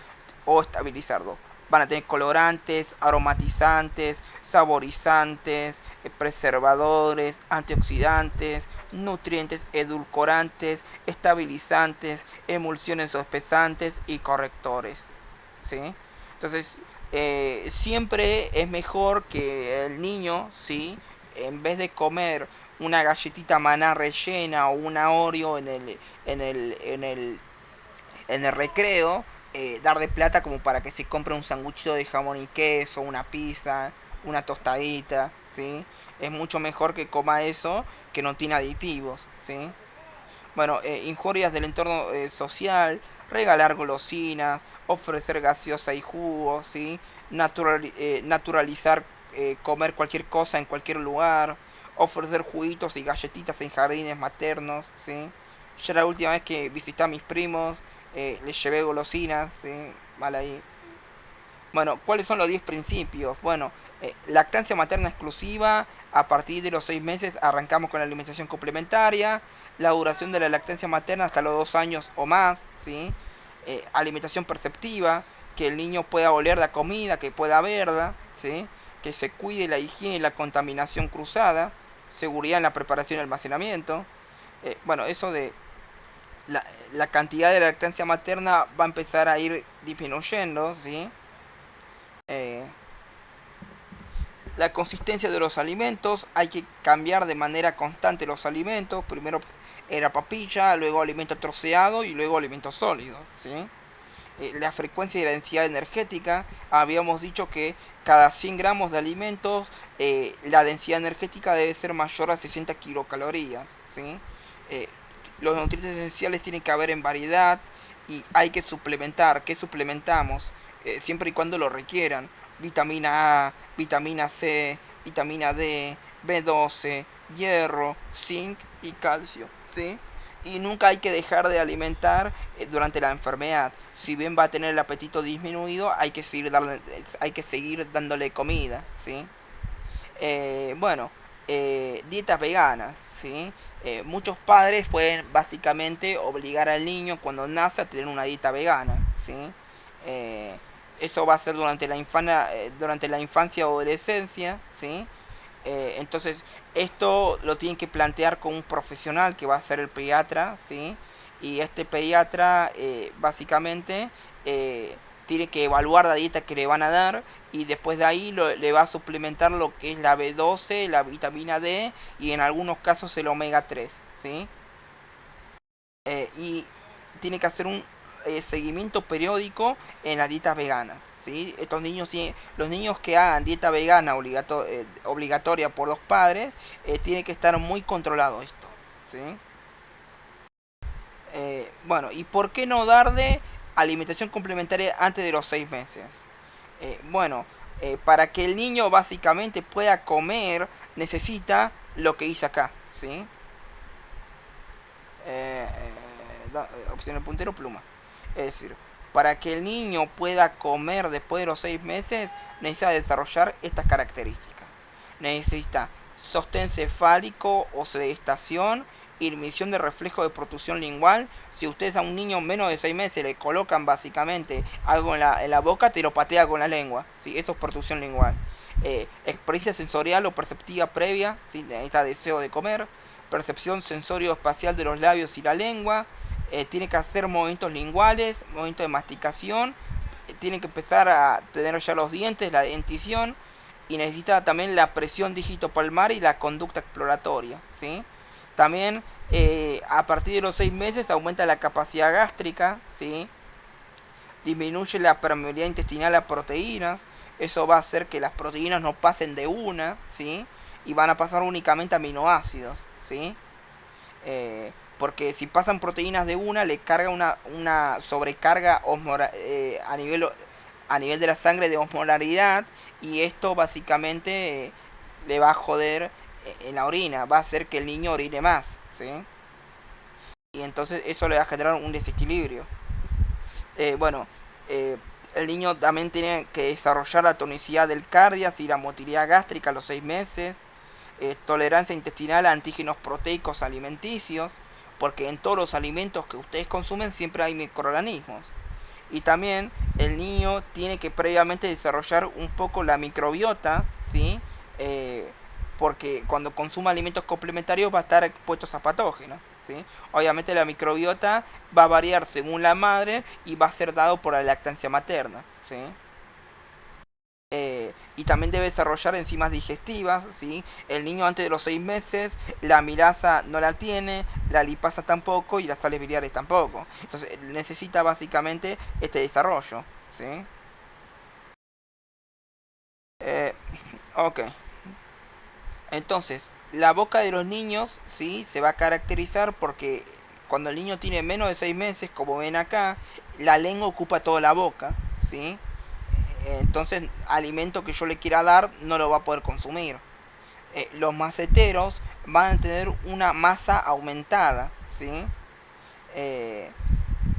O estabilizarlo. Van a tener colorantes, aromatizantes, saborizantes, preservadores, antioxidantes, nutrientes, edulcorantes, estabilizantes, emulsiones o espesantes y correctores. ¿Sí? Entonces, siempre es mejor que el niño, ¿sí? En vez de comer una galletita maná rellena o una Oreo en el, en el, en el recreo, darle plata como para que se compre un sanguchito de jamón y queso, una pizza, una tostadita, ¿sí? Es mucho mejor que coma eso que no tiene aditivos, ¿sí? Bueno, injurias del entorno social, regalar golosinas, ofrecer gaseosa y jugos, ¿sí? Naturalizar comer cualquier cosa en cualquier lugar, ofrecer juguitos y galletitas en jardines maternos, ¿sí? Ya la última vez que visité a mis primos, les llevé golosinas, ¿sí? Mal ahí. Bueno, ¿cuáles son los 10 principios? Bueno, lactancia materna exclusiva, a partir de los 6 meses arrancamos con la alimentación complementaria, la duración de la lactancia materna hasta los 2 años o más, ¿sí? Alimentación perceptiva, que el niño pueda oler la comida, que pueda verla, ¿sí? Que se cuide la higiene y la contaminación cruzada, seguridad en la preparación y almacenamiento. Bueno, eso de la cantidad de lactancia materna va a empezar a ir disminuyendo, ¿sí? Eh, la consistencia de los alimentos, hay que cambiar de manera constante los alimentos, primero era papilla, luego alimento troceado y luego alimento sólido, ¿sí? La frecuencia y la densidad energética, habíamos dicho que cada 100 gramos de alimentos la densidad energética debe ser mayor a 60 kilocalorías, ¿sí? Eh, los nutrientes esenciales tienen que haber en variedad y hay que suplementar. ¿Qué suplementamos? Siempre y cuando lo requieran. Vitamina A, vitamina C, vitamina D, B12, hierro, zinc y calcio, ¿sí? Y nunca hay que dejar de alimentar durante la enfermedad. Si bien va a tener el apetito disminuido, hay que seguir dándole comida, ¿sí? Bueno, dietas veganas, ¿sí? Muchos padres pueden básicamente obligar al niño cuando nace a tener una dieta vegana, ¿sí? Eh, Eso va a ser durante la infancia o adolescencia, ¿sí? Entonces, esto lo tienen que plantear con un profesional que va a ser el pediatra, ¿sí? Y este pediatra básicamente tiene que evaluar la dieta que le van a dar y después de ahí le va a suplementar lo que es la B12, la vitamina D y en algunos casos el omega 3, ¿sí? Y tiene que hacer un seguimiento periódico en las dietas veganas, ¿sí? Estos niños, los niños que hagan dieta vegana obligatoria por los padres, tiene que estar muy controlado esto, ¿sí? Bueno, ¿y por qué no darle alimentación complementaria antes de los 6 meses? Bueno, para que el niño básicamente pueda comer, necesita lo que hice acá, ¿sí? Opción de puntero, pluma. Es decir, para que el niño pueda comer después de los 6 meses, necesita desarrollar estas características. Necesita sostén cefálico o sedestación, emisión de reflejo de protrusión lingual. Si ustedes a un niño menos de 6 meses le colocan básicamente algo en la boca, te lo patea con la lengua. ¿Sí? Eso es protrusión lingual. Experiencia sensorial o perceptiva previa, ¿sí? Necesita deseo de comer. Percepción sensorio-espacial de los labios y la lengua. Tiene que hacer movimientos linguales, movimientos de masticación. Tiene que empezar a tener ya los dientes, la dentición. Y necesita también la presión dígito-palmar y la conducta exploratoria, ¿sí? También a partir de los 6 meses aumenta la capacidad gástrica, ¿sí? Disminuye la permeabilidad intestinal a proteínas. Eso va a hacer que las proteínas no pasen de una, ¿sí? y van a pasar únicamente aminoácidos, ¿sí? Porque si pasan proteínas de una, le carga una sobrecarga a nivel de la sangre de osmolaridad, y esto básicamente le va a joder en la orina, va a hacer que el niño orine más, ¿sí? Y entonces eso le va a generar un desequilibrio. Bueno, eh, el niño también tiene que desarrollar la tonicidad del cardias y la motilidad gástrica a los 6 meses, tolerancia intestinal a antígenos proteicos alimenticios, porque en todos los alimentos que ustedes consumen siempre hay microorganismos. Y también el niño tiene que previamente desarrollar un poco la microbiota, ¿sí? Eh, porque cuando consuma alimentos complementarios va a estar expuesto a patógenos, ¿sí? Obviamente la microbiota va a variar según la madre y va a ser dado por la lactancia materna, ¿sí? Y también debe desarrollar enzimas digestivas, ¿sí? El niño antes de los 6 meses, la amilasa no la tiene, la lipasa tampoco y las sales biliares tampoco. Entonces necesita básicamente este desarrollo, ¿sí? Eh, ok. Entonces, la boca de los niños, ¿sí? Se va a caracterizar porque cuando el niño tiene menos de 6 meses, como ven acá, la lengua ocupa toda la boca, ¿sí? Entonces, alimento que yo le quiera dar no lo va a poder consumir. Los maceteros van a tener una masa aumentada, ¿sí? Eh,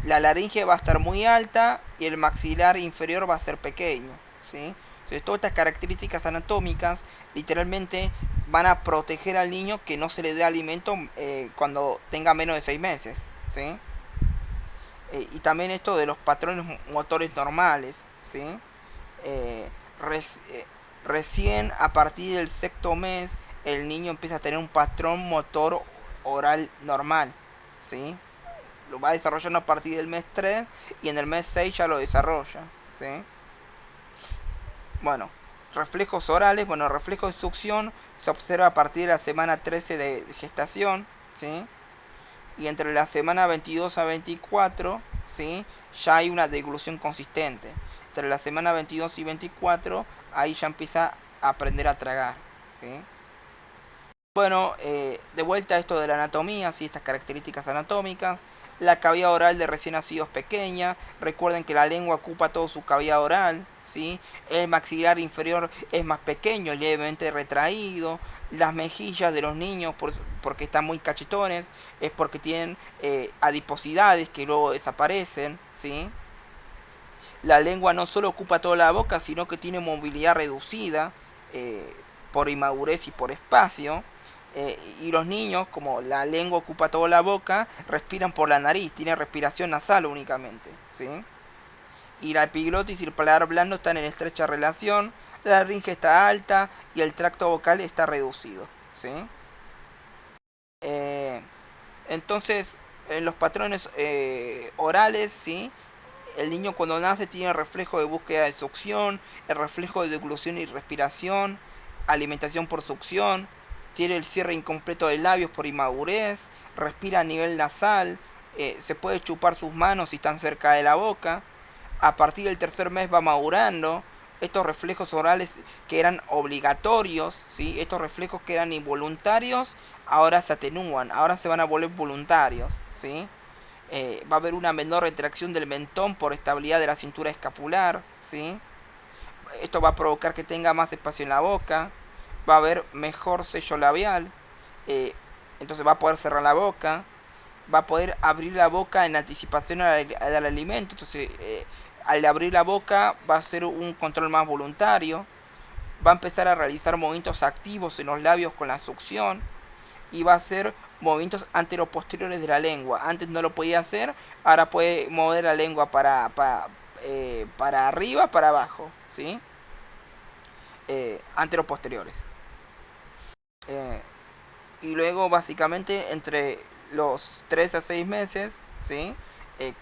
la laringe va a estar muy alta y el maxilar inferior va a ser pequeño, ¿sí? Entonces, todas estas características anatómicas literalmente van a proteger al niño que no se le dé alimento cuando tenga menos de 6 meses, ¿sí? Y también esto de los patrones motores normales, ¿sí? Eh, res- eh, Recién a partir del sexto mes el niño empieza a tener un patrón motor oral normal, ¿sí? Lo va desarrollando a partir del mes 3 y en el mes 6 ya lo desarrolla, ¿sí? Bueno, reflejos orales, bueno, reflejos de succión se observa a partir de la semana 13 de gestación, ¿sí? Y entre la semana 22 a 24, ¿sí? Ya hay una deglución consistente. Entre la semana 22 y 24, ahí ya empieza a aprender a tragar, ¿sí? Bueno, de vuelta a esto de la anatomía, ¿sí? Estas características anatómicas. La cavidad oral de recién nacido es pequeña. Recuerden que la lengua ocupa todo su cavidad oral, ¿sí? El maxilar inferior es más pequeño, levemente retraído. Las mejillas de los niños, porque están muy cachetones, es porque tienen adiposidades que luego desaparecen, ¿sí? La lengua no solo ocupa toda la boca, sino que tiene movilidad reducida eh, por inmadurez y por espacio. Y los niños, como la lengua ocupa toda la boca, respiran por la nariz, tienen respiración nasal únicamente, ¿sí? Y la epiglotis y el paladar blando están en estrecha relación, la laringe está alta y el tracto vocal está reducido, ¿sí? Eh, entonces, en los patrones orales, ¿sí? El niño cuando nace tiene el reflejo de búsqueda de succión, el reflejo de deglución y respiración, alimentación por succión, tiene el cierre incompleto de labios por inmadurez, respira a nivel nasal, se puede chupar sus manos si están cerca de la boca. A partir del tercer mes va madurando. Estos reflejos orales que eran obligatorios, ¿sí? Estos reflejos que eran involuntarios, ahora se atenúan, ahora se van a volver voluntarios, ¿sí? Va a haber una menor retracción del mentón por estabilidad de la cintura escapular, ¿sí? Esto va a provocar que tenga más espacio en la boca, va a haber mejor sello labial, eh, entonces va a poder cerrar la boca, va a poder abrir la boca en anticipación al alimento, entonces al abrir la boca va a ser un control más voluntario, va a empezar a realizar movimientos activos en los labios con la succión, y va a hacer movimientos anteroposteriores de la lengua. Antes no lo podía hacer, ahora puede mover la lengua para arriba, para abajo, ¿sí? Anteroposteriores. Eh, y luego básicamente entre los 3 a 6 meses, ¿sí?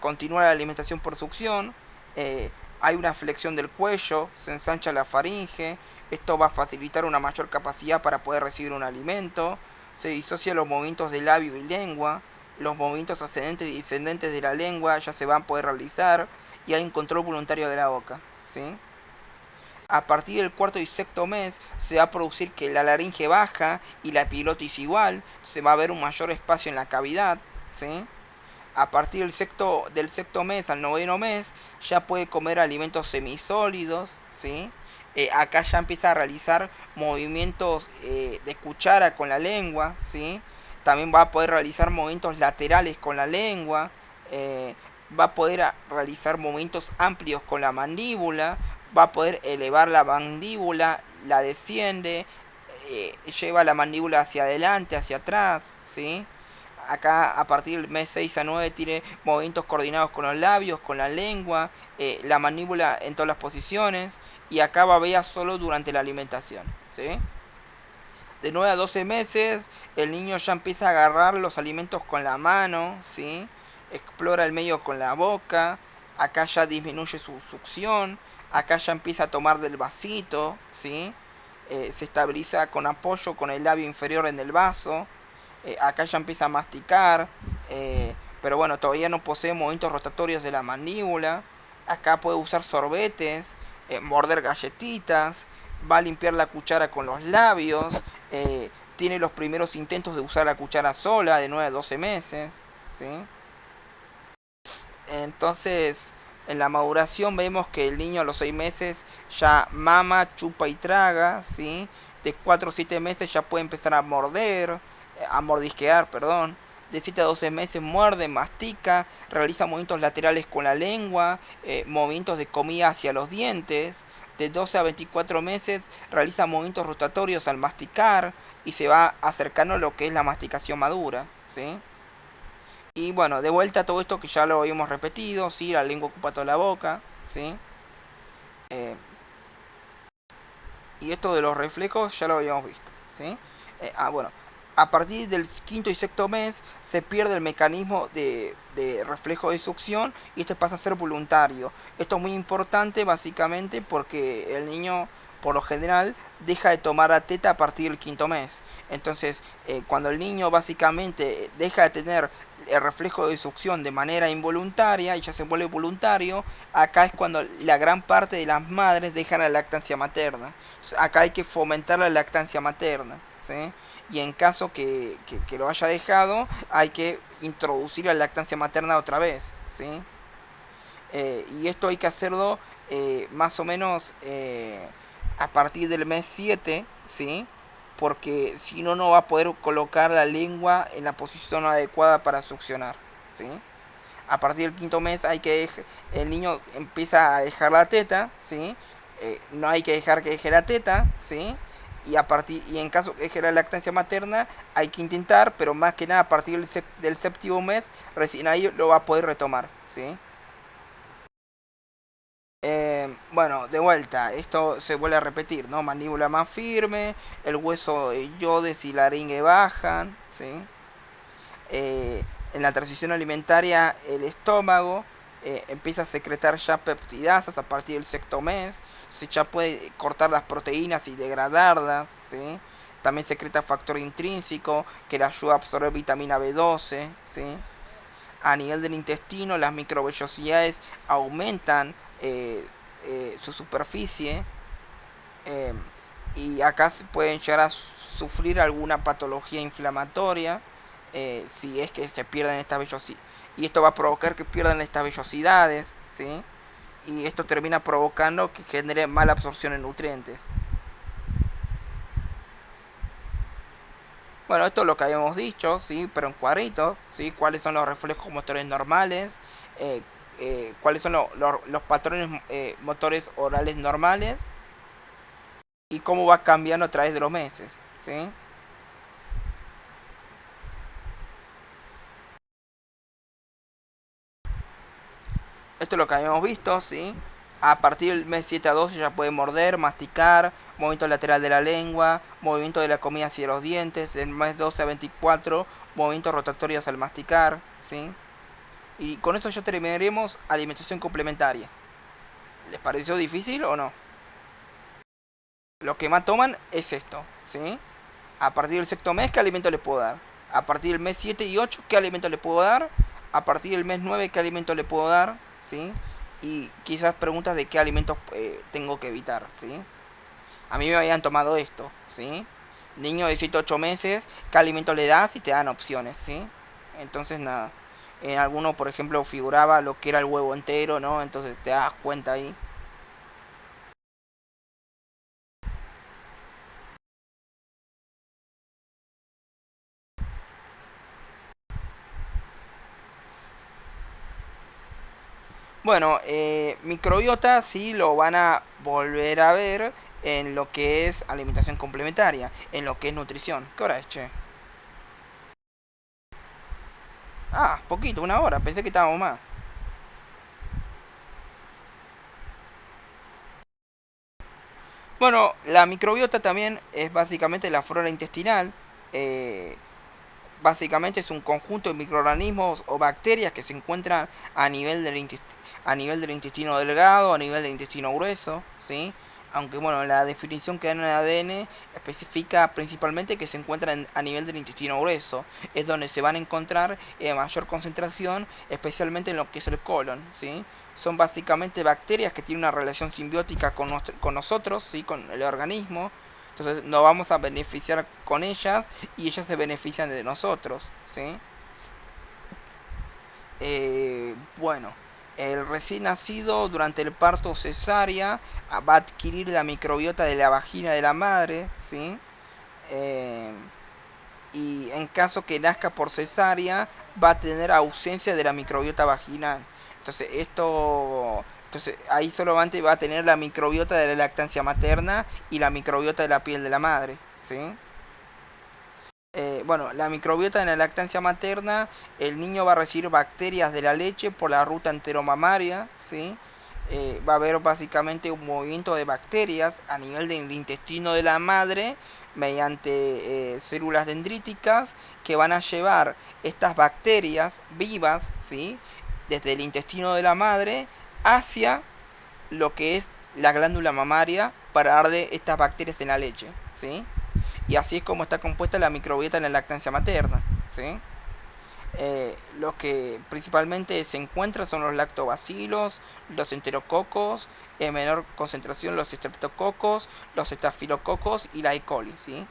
Continúa la alimentación por succión, eh, hay una flexión del cuello, se ensancha la faringe, esto va a facilitar una mayor capacidad para poder recibir un alimento, se disocia los movimientos de labio y lengua, los movimientos ascendentes y descendentes de la lengua ya se van a poder realizar y hay un control voluntario de la boca, ¿sí? A partir del cuarto y sexto mes se va a producir que la laringe baja y la epiglottis igual, se va a ver un mayor espacio en la cavidad, ¿sí? A partir del sexto mes al noveno mes ya puede comer alimentos semisólidos, ¿sí? Acá ya empieza a realizar movimientos de cuchara con la lengua, ¿sí? También va a poder realizar movimientos laterales con la lengua, eh, va a poder realizar movimientos amplios con la mandíbula, va a poder elevar la mandíbula, la desciende, lleva la mandíbula hacia adelante, hacia atrás, ¿sí? Acá a partir del mes 6 a 9 tiene movimientos coordinados con los labios, con la lengua, la mandíbula en todas las posiciones, y acá babea solo durante la alimentación, ¿sí? De 9 a 12 meses el niño ya empieza a agarrar los alimentos con la mano, ¿sí? Explora el medio con la boca, acá ya disminuye su succión, acá ya empieza a tomar del vasito, ¿sí? Se estabiliza con apoyo con el labio inferior en el vaso, acá ya empieza a masticar, pero bueno, todavía no posee movimientos rotatorios de la mandíbula. Acá puede usar sorbetes, morder galletitas, va a limpiar la cuchara con los labios, tiene los primeros intentos de usar la cuchara sola de 9 a 12 meses, ¿sí? Entonces, en la maduración vemos que el niño a los 6 meses ya mama, chupa y traga, ¿sí? De 4 a 7 meses ya puede empezar a morder, a mordisquear, perdón. De 7 a 12 meses muerde, mastica, realiza movimientos laterales con la lengua, movimientos de comida hacia los dientes. De 12 a 24 meses realiza movimientos rotatorios al masticar y se va acercando a lo que es la masticación madura, ¿sí? Y bueno, de vuelta a todo esto que ya lo habíamos repetido, ¿sí? La lengua ocupa toda la boca, ¿sí? Eh, y esto de los reflejos ya lo habíamos visto, ¿sí? Bueno, a partir del quinto y sexto mes se pierde el mecanismo de reflejo de succión y este pasa a ser voluntario. Esto es muy importante básicamente porque el niño por lo general deja de tomar la teta a partir del quinto mes. Entonces, cuando el niño básicamente deja de tener el reflejo de succión de manera involuntaria y ya se vuelve voluntario, acá es cuando la gran parte de las madres dejan la lactancia materna. Entonces, acá hay que fomentar la lactancia materna, ¿sí? Y en caso que lo haya dejado, hay que introducir la lactancia materna otra vez, ¿sí? Y esto hay que hacerlo más o menos a partir del mes 7, ¿sí? Porque si no, no va a poder colocar la lengua en la posición adecuada para succionar, ¿sí? A partir del quinto mes el niño empieza a dejar la teta, ¿sí? No hay que dejar que deje la teta, ¿sí? Y en caso que deje la lactancia materna, hay que intentar, pero más que nada a partir del séptimo mes, recién ahí lo va a poder retomar, ¿sí? Bueno, de vuelta, esto se vuelve a repetir, ¿no? Mandíbula más firme, el hueso iodes y laringe bajan, ¿sí? En la transición alimentaria, el estómago empieza a secretar ya peptidasas a partir del sexto mes, se ya puede cortar las proteínas y degradarlas, ¿sí? También secreta factor intrínseco que le ayuda a absorber vitamina B12, ¿sí? A nivel del intestino, las microvellosidades aumentan su superficie, eh, y acá se pueden llegar a sufrir alguna patología inflamatoria si es que se pierden estas vellosidades. Y esto va a provocar que pierdan estas vellosidades, ¿sí? Y esto termina provocando que genere mala absorción de nutrientes. Bueno, esto es lo que habíamos dicho, ¿sí? Pero en cuadritos, ¿sí? ¿Cuáles son los reflejos motores normales? Eh, ¿Cuáles son los patrones motores orales normales? Y cómo va cambiando a través de los meses, ¿sí? Esto es lo que habíamos visto, ¿sí? A partir del mes 7 a 12 ya puede morder, masticar, movimiento lateral de la lengua, movimiento de la comida hacia los dientes. Del mes 12 a 24, movimientos rotatorios al masticar, ¿sí? Y con eso ya terminaremos alimentación complementaria. ¿Les pareció difícil o no? Lo que más toman es esto, ¿sí? A partir del sexto mes, ¿qué alimento le puedo dar? A partir del mes 7 y 8, ¿qué alimento le puedo dar? A partir del mes 9, ¿qué alimento le puedo dar? ¿Sí? y quizás preguntas de qué alimentos tengo que evitar, ¿sí? A mí me habían tomado esto, ¿sí? Niño de 7 8 meses, ¿qué alimentos le das? Y te dan opciones, ¿sí? Entonces, nada. En alguno, por ejemplo, figuraba lo que era el huevo entero, ¿no? Entonces te das cuenta ahí. Bueno, microbiota sí lo van a volver a ver en lo que es alimentación complementaria, en lo que es nutrición. ¿Qué hora es, che? Ah, poquito, una hora, pensé que estábamos más. Bueno, la microbiota también es básicamente la flora intestinal. eh, Básicamente es un conjunto de microorganismos o bacterias que se encuentran a nivel a nivel del intestino delgado, a nivel del intestino grueso, ¿sí? Aunque bueno, la definición que da en el ADN especifica principalmente que se encuentran a nivel del intestino grueso, es donde se van a encontrar en mayor concentración, especialmente en lo que es el colon, ¿sí? Son básicamente bacterias que tienen una relación simbiótica con nosotros, ¿sí? Con el organismo. Entonces nos vamos a beneficiar con ellas y ellas se benefician de nosotros, ¿sí? Bueno, el recién nacido durante el parto cesárea va a adquirir la microbiota de la vagina de la madre, ¿sí? Eh, y en caso que nazca por cesárea va a tener ausencia de la microbiota vaginal. Entonces ahí solamente va a tener la microbiota de la lactancia materna y la microbiota de la piel de la madre, ¿sí? Bueno, la microbiota en la lactancia materna, el niño va a recibir bacterias de la leche por la ruta enteromamaria, ¿sí? Va a haber básicamente un movimiento de bacterias a nivel del intestino de la madre mediante células dendríticas que van a llevar estas bacterias vivas, ¿sí? Desde el intestino de la madre hacia lo que es la glándula mamaria para darle estas bacterias en la leche, ¿sí? Y así es como está compuesta la microbiota en la lactancia materna, ¿sí? Los que principalmente se encuentran son los lactobacilos, los enterococos, en menor concentración los streptococos, los estafilococos y la E. coli, ¿sí?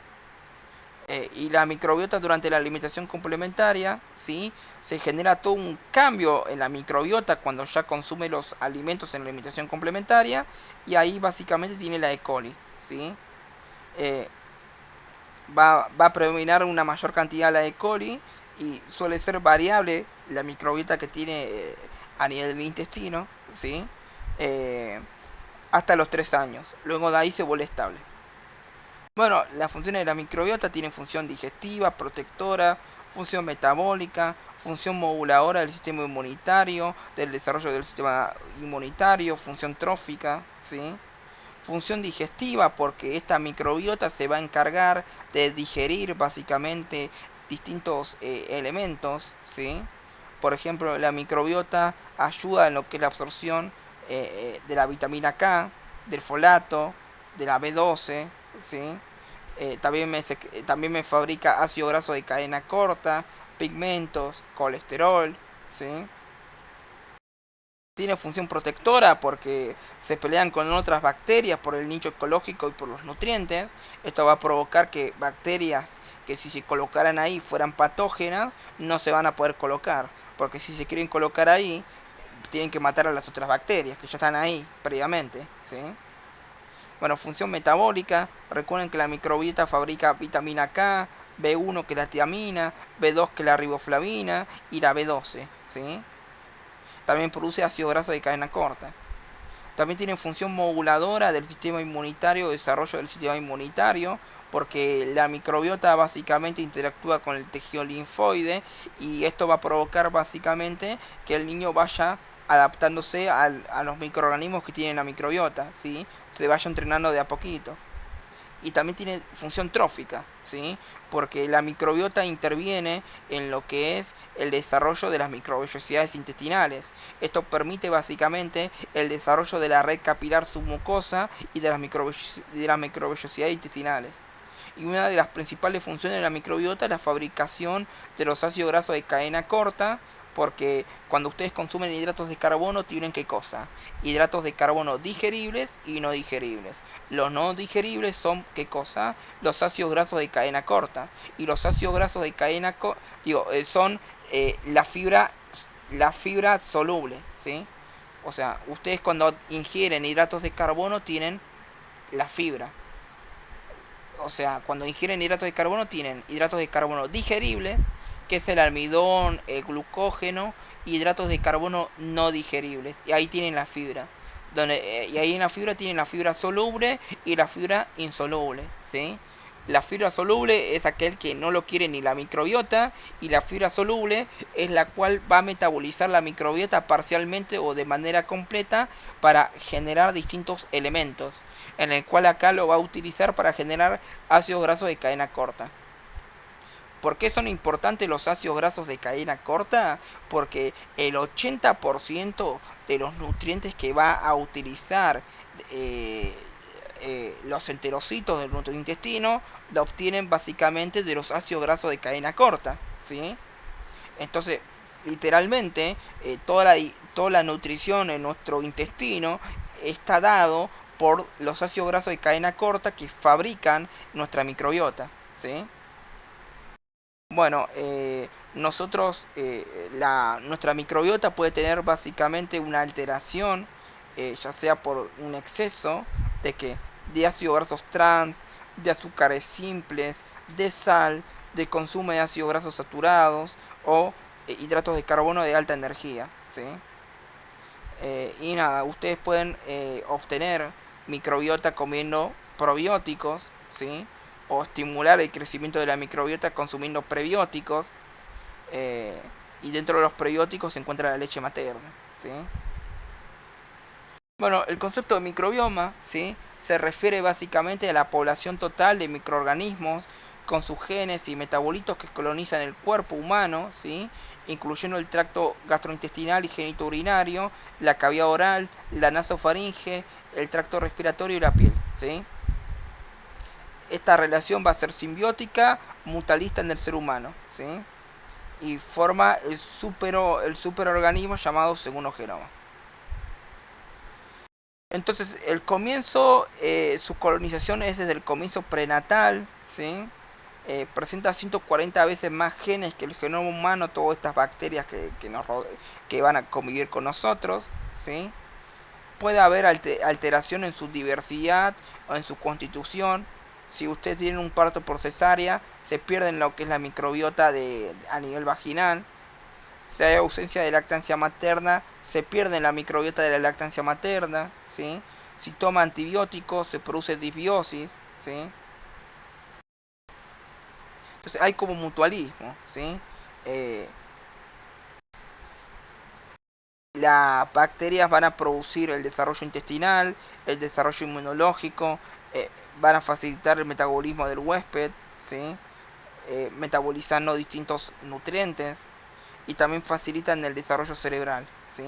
Y la microbiota durante la alimentación complementaria, ¿sí? Se genera todo un cambio en la microbiota cuando ya consume los alimentos en la alimentación complementaria y ahí básicamente tiene la E. coli, ¿sí? Eh, va a predominar una mayor cantidad de la E. coli y suele ser variable la microbiota que tiene a nivel del intestino, ¿sí? Eh, Hasta los 3 años. Luego de ahí se vuelve estable. Bueno, las funciones de la microbiota tienen función digestiva, protectora, función metabólica, función moduladora del sistema inmunitario, del desarrollo del sistema inmunitario, función trófica, ¿sí? Función digestiva porque esta microbiota se va a encargar de digerir básicamente distintos elementos, ¿sí? Por ejemplo, la microbiota ayuda en lo que es la absorción de la vitamina K, del folato, de la B12, ¿sí? También me fabrica ácido graso de cadena corta, pigmentos, colesterol, ¿sí? Tiene función protectora porque se pelean con otras bacterias por el nicho ecológico y por los nutrientes. Esto va a provocar que bacterias que si se colocaran ahí fueran patógenas, no se van a poder colocar. Porque si se quieren colocar ahí, tienen que matar a las otras bacterias que ya están ahí previamente, ¿sí? Bueno, función metabólica. Recuerden que la microbiota fabrica vitamina K, B1 que es la tiamina, B2 que es la riboflavina y la B12, ¿sí? También produce ácido graso de cadena corta. También tiene función moduladora del sistema inmunitario, desarrollo del sistema inmunitario, porque la microbiota básicamente interactúa con el tejido linfoide y esto va a provocar básicamente que el niño vaya adaptándose a los microorganismos que tiene la microbiota, ¿sí? Se vaya entrenando de a poquito. Y también tiene función trófica, ¿sí? Porque la microbiota interviene en lo que es el desarrollo de las microvellosidades intestinales. Esto permite básicamente el desarrollo de la red capilar submucosa y de las microvellosidades intestinales. Y una de las principales funciones de la microbiota es la fabricación de los ácidos grasos de cadena corta Porque cuando ustedes consumen hidratos de carbono tienen qué cosa? Hidratos de carbono digeribles y no digeribles. Los no digeribles son qué cosa? Los ácidos grasos de cadena corta. Y los ácidos grasos de cadena corta, son la fibra soluble, ¿sí? O sea, ustedes cuando ingieren hidratos de carbono tienen la fibra. O sea, cuando ingieren hidratos de carbono tienen hidratos de carbono digeribles, que es el almidón, el glucógeno, y hidratos de carbono no digeribles. Y ahí tienen la fibra. Y ahí en la fibra tienen la fibra soluble y la fibra insoluble, ¿sí? La fibra soluble es aquel que no lo quiere ni la microbiota, y la fibra soluble es la cual va a metabolizar la microbiota parcialmente o de manera completa para generar distintos elementos, en el cual acá lo va a utilizar para generar ácidos grasos de cadena corta. ¿Por qué son importantes los ácidos grasos de cadena corta? Porque el 80% de los nutrientes que va a utilizar eh, los enterocitos de nuestro intestino lo obtienen básicamente de los ácidos grasos de cadena corta, ¿sí? Entonces, literalmente, toda la nutrición en nuestro intestino está dado por los ácidos grasos de cadena corta que fabrican nuestra microbiota, ¿sí? Bueno, nuestra microbiota puede tener básicamente una alteración, ya sea por un exceso de que de ácidos grasos trans, de azúcares simples, de sal, de consumo de ácidos grasos saturados o hidratos de carbono de alta energía, ¿sí? Y nada, ustedes pueden obtener microbiota comiendo probióticos, ¿sí? O estimular el crecimiento de la microbiota consumiendo prebióticos. eh, y dentro de los prebióticos se encuentra la leche materna, ¿sí? Bueno, el concepto de microbioma, ¿sí? Se refiere básicamente a la población total de microorganismos con sus genes y metabolitos que colonizan el cuerpo humano, ¿sí? Incluyendo el tracto gastrointestinal y genitourinario, la cavidad oral, la nasofaringe, el tracto respiratorio y la piel, ¿sí? Esta relación va a ser simbiótica, mutualista en el ser humano, ¿sí? Y forma el superorganismo llamado segundo genoma. Entonces, el comienzo, su colonización es desde el comienzo prenatal, ¿sí? Presenta 140 veces más genes que el genoma humano, todas estas bacterias que van a convivir con nosotros, ¿sí? Puede haber alteración en su diversidad o en su constitución. Si usted tiene un parto por cesárea, se pierde lo que es la microbiota a nivel vaginal. Si hay ausencia de lactancia materna, se pierde la microbiota de la lactancia materna, ¿sí? Si toma antibióticos, se produce disbiosis, ¿sí? Entonces hay como mutualismo, ¿sí? Eh, las bacterias van a producir el desarrollo intestinal, el desarrollo inmunológico, eh, van a facilitar el metabolismo del huésped, ¿sí? Metabolizando distintos nutrientes, y también facilitan el desarrollo cerebral, ¿sí?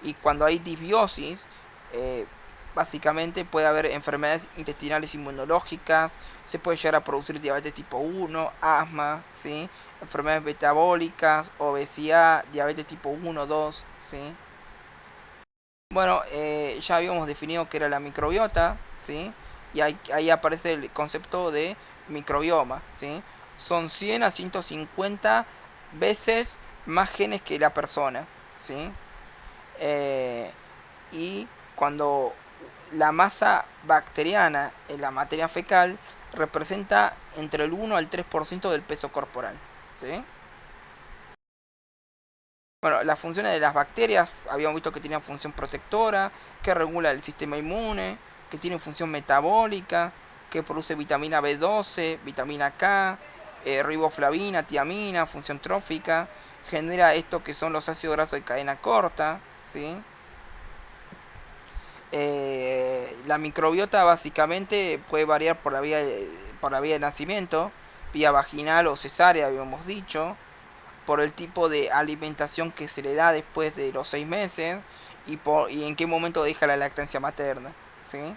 Y cuando hay disbiosis, eh, básicamente puede haber enfermedades intestinales inmunológicas, se puede llegar a producir diabetes tipo 1, asma, ¿sí? Enfermedades metabólicas, obesidad, diabetes tipo 1, 2, ¿sí? Bueno, ya habíamos definido que era la microbiota, ¿sí? Y ahí aparece el concepto de microbioma, ¿sí? Son 100 a 150 veces más genes que la persona, ¿sí? Eh, y cuando la masa bacteriana en la materia fecal representa entre el 1 al 3% del peso corporal, ¿sí? Bueno, las funciones de las bacterias, habíamos visto que tenían función protectora, que regula el sistema inmune, que tiene función metabólica, que produce vitamina B12, vitamina K, riboflavina, tiamina, función trófica, genera esto que son los ácidos grasos de cadena corta, ¿sí? La microbiota básicamente puede variar por la vía de nacimiento, vía vaginal o cesárea, habíamos dicho, por el tipo de alimentación que se le da después de los 6 meses y en qué momento deja la lactancia materna, ¿sí?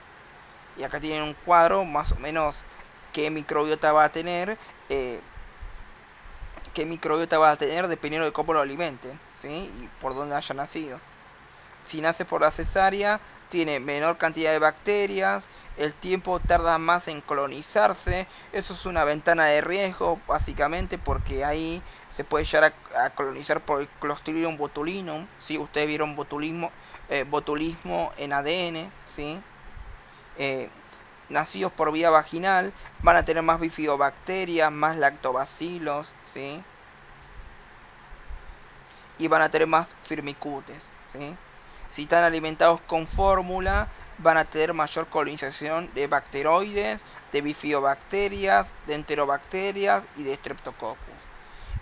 Y acá tienen un cuadro más o menos qué microbiota va a tener qué microbiota va a tener dependiendo de cómo lo alimenten, ¿sí? Y por dónde haya nacido. Si nace por la cesárea, tiene menor cantidad de bacterias, el tiempo tarda más en colonizarse, eso es una ventana de riesgo básicamente porque ahí se puede llegar a colonizar por el Clostridium botulinum, ¿sí? Ustedes vieron botulismo en ADN, ¿sí? Eh, nacidos por vía vaginal van a tener más bifidobacterias, más lactobacilos, ¿sí? Y van a tener más firmicutes, ¿sí? Si están alimentados con fórmula, van a tener mayor colonización de bacteroides, de bifidobacterias, de enterobacterias y de streptococcus.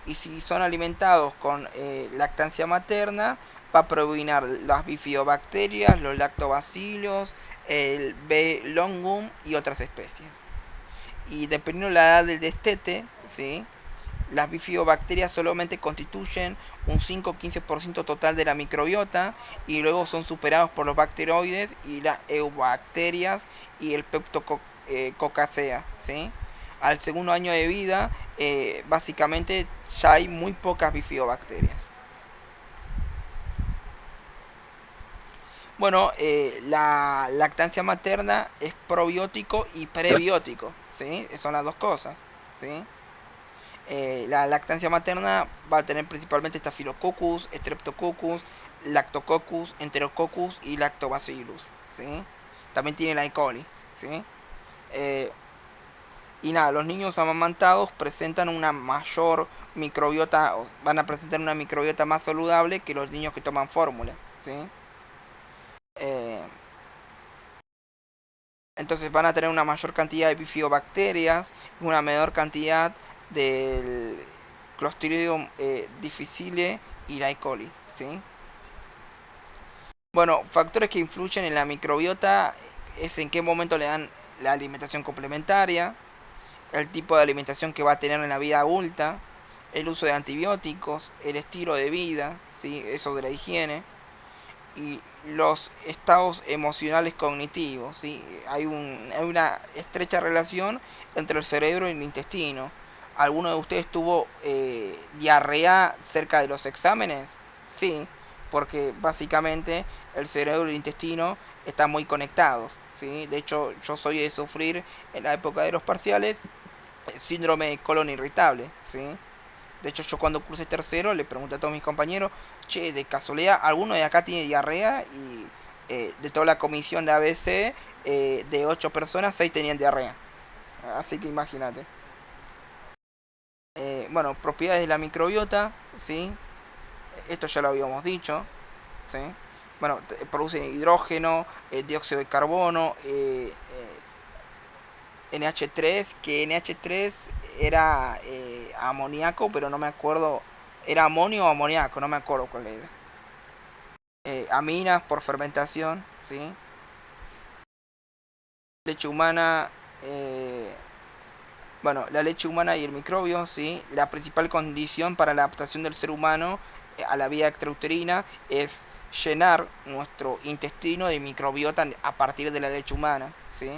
Y si son alimentados con lactancia materna, va a predominar las bifidobacterias, los lactobacilos, el B. longum y otras especies. Y dependiendo de la edad del destete, ¿sí? Las bifidobacterias solamente constituyen un 5-15% total de la microbiota y luego son superados por los bacteroides y las eubacterias y el peptococacea, ¿sí? Al segundo año de vida, básicamente ya hay muy pocas bifidobacterias. Bueno, la lactancia materna es probiótico y prebiótico, ¿sí? Son las dos cosas, ¿sí? La lactancia materna va a tener principalmente Staphylococcus, Streptococcus, Lactococcus, Enterococcus y Lactobacillus, ¿sí? También tiene la E. coli, ¿sí? Eh, y nada, los niños amamantados presentan una mayor microbiota, van a presentar una microbiota más saludable que los niños que toman fórmula, ¿sí? Eh, entonces van a tener una mayor cantidad de bifidobacterias y una menor cantidad del Clostridium difficile y la E. coli, ¿sí? Bueno, factores que influyen en la microbiota es en qué momento le dan la alimentación complementaria, el tipo de alimentación que va a tener en la vida adulta, el uso de antibióticos, el estilo de vida, ¿sí? Eso de la higiene, y los estados emocionales cognitivos, ¿sí? Hay una estrecha relación entre el cerebro y el intestino. ¿Alguno de ustedes tuvo diarrea cerca de los exámenes? Sí, porque básicamente el cerebro y el intestino están muy conectados, ¿sí? De hecho, yo soy de sufrir en la época de los parciales síndrome de colon irritable, ¿sí? De hecho, yo cuando cursé tercero le pregunté a todos mis compañeros, che, de casualidad, ¿alguno de acá tiene diarrea? Y de toda la comisión de ABC, de 8 personas, 6 tenían diarrea. Así que imagínate. Bueno, propiedades de la microbiota, ¿sí? Esto ya lo habíamos dicho, ¿sí? Bueno, producen hidrógeno, dióxido de carbono, NH3, que NH3 era amoníaco, pero no me acuerdo, era amonio o amoníaco, no me acuerdo cuál era. Aminas por fermentación, ¿sí? Leche humana, eh, bueno, la leche humana y el microbio, ¿sí? La principal condición para la adaptación del ser humano a la vida extrauterina es llenar nuestro intestino de microbiota a partir de la leche humana, ¿sí?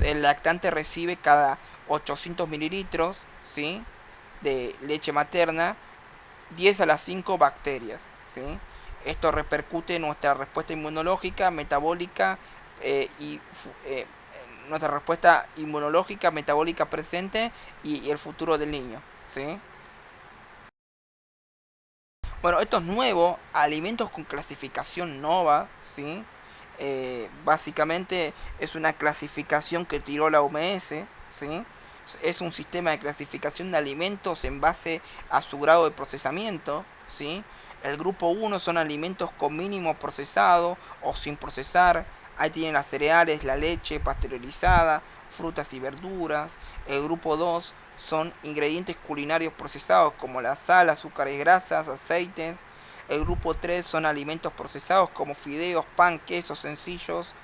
El lactante recibe cada 800 mililitros, ¿sí? De leche materna 10 a las 5 bacterias, ¿sí? Esto repercute en nuestra respuesta inmunológica, metabólica y nuestra respuesta inmunológica, metabólica presente y el futuro del niño, ¿sí? Bueno, esto es nuevo, alimentos con clasificación NOVA, ¿sí? Básicamente es una clasificación que tiró la OMS, ¿sí? Es un sistema de clasificación de alimentos en base a su grado de procesamiento, ¿sí? El grupo 1 son alimentos con mínimo procesado o sin procesar. Ahí tienen las cereales, la leche pasteurizada, frutas y verduras. El grupo 2 son ingredientes culinarios procesados como la sal, azúcares, grasas, aceites. El grupo 3 son alimentos procesados como fideos, pan, quesos sencillos,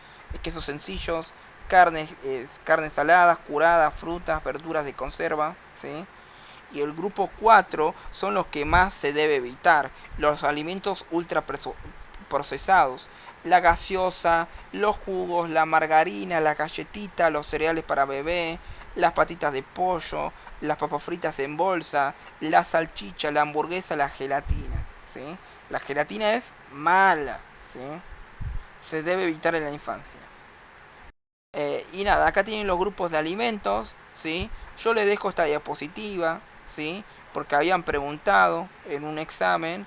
carnes saladas, curadas, frutas, verduras de conserva, ¿sí? Y el grupo 4 son los que más se debe evitar, los alimentos ultra procesados, la gaseosa, los jugos, la margarina, la galletita, los cereales para bebé, las patitas de pollo, las papas fritas en bolsa, la salchicha, la hamburguesa, la gelatina, ¿sí? La gelatina es mala, ¿sí? Se debe evitar en la infancia. Y nada, acá tienen los grupos de alimentos, ¿sí? Yo les dejo esta diapositiva, ¿sí? Porque habían preguntado en un examen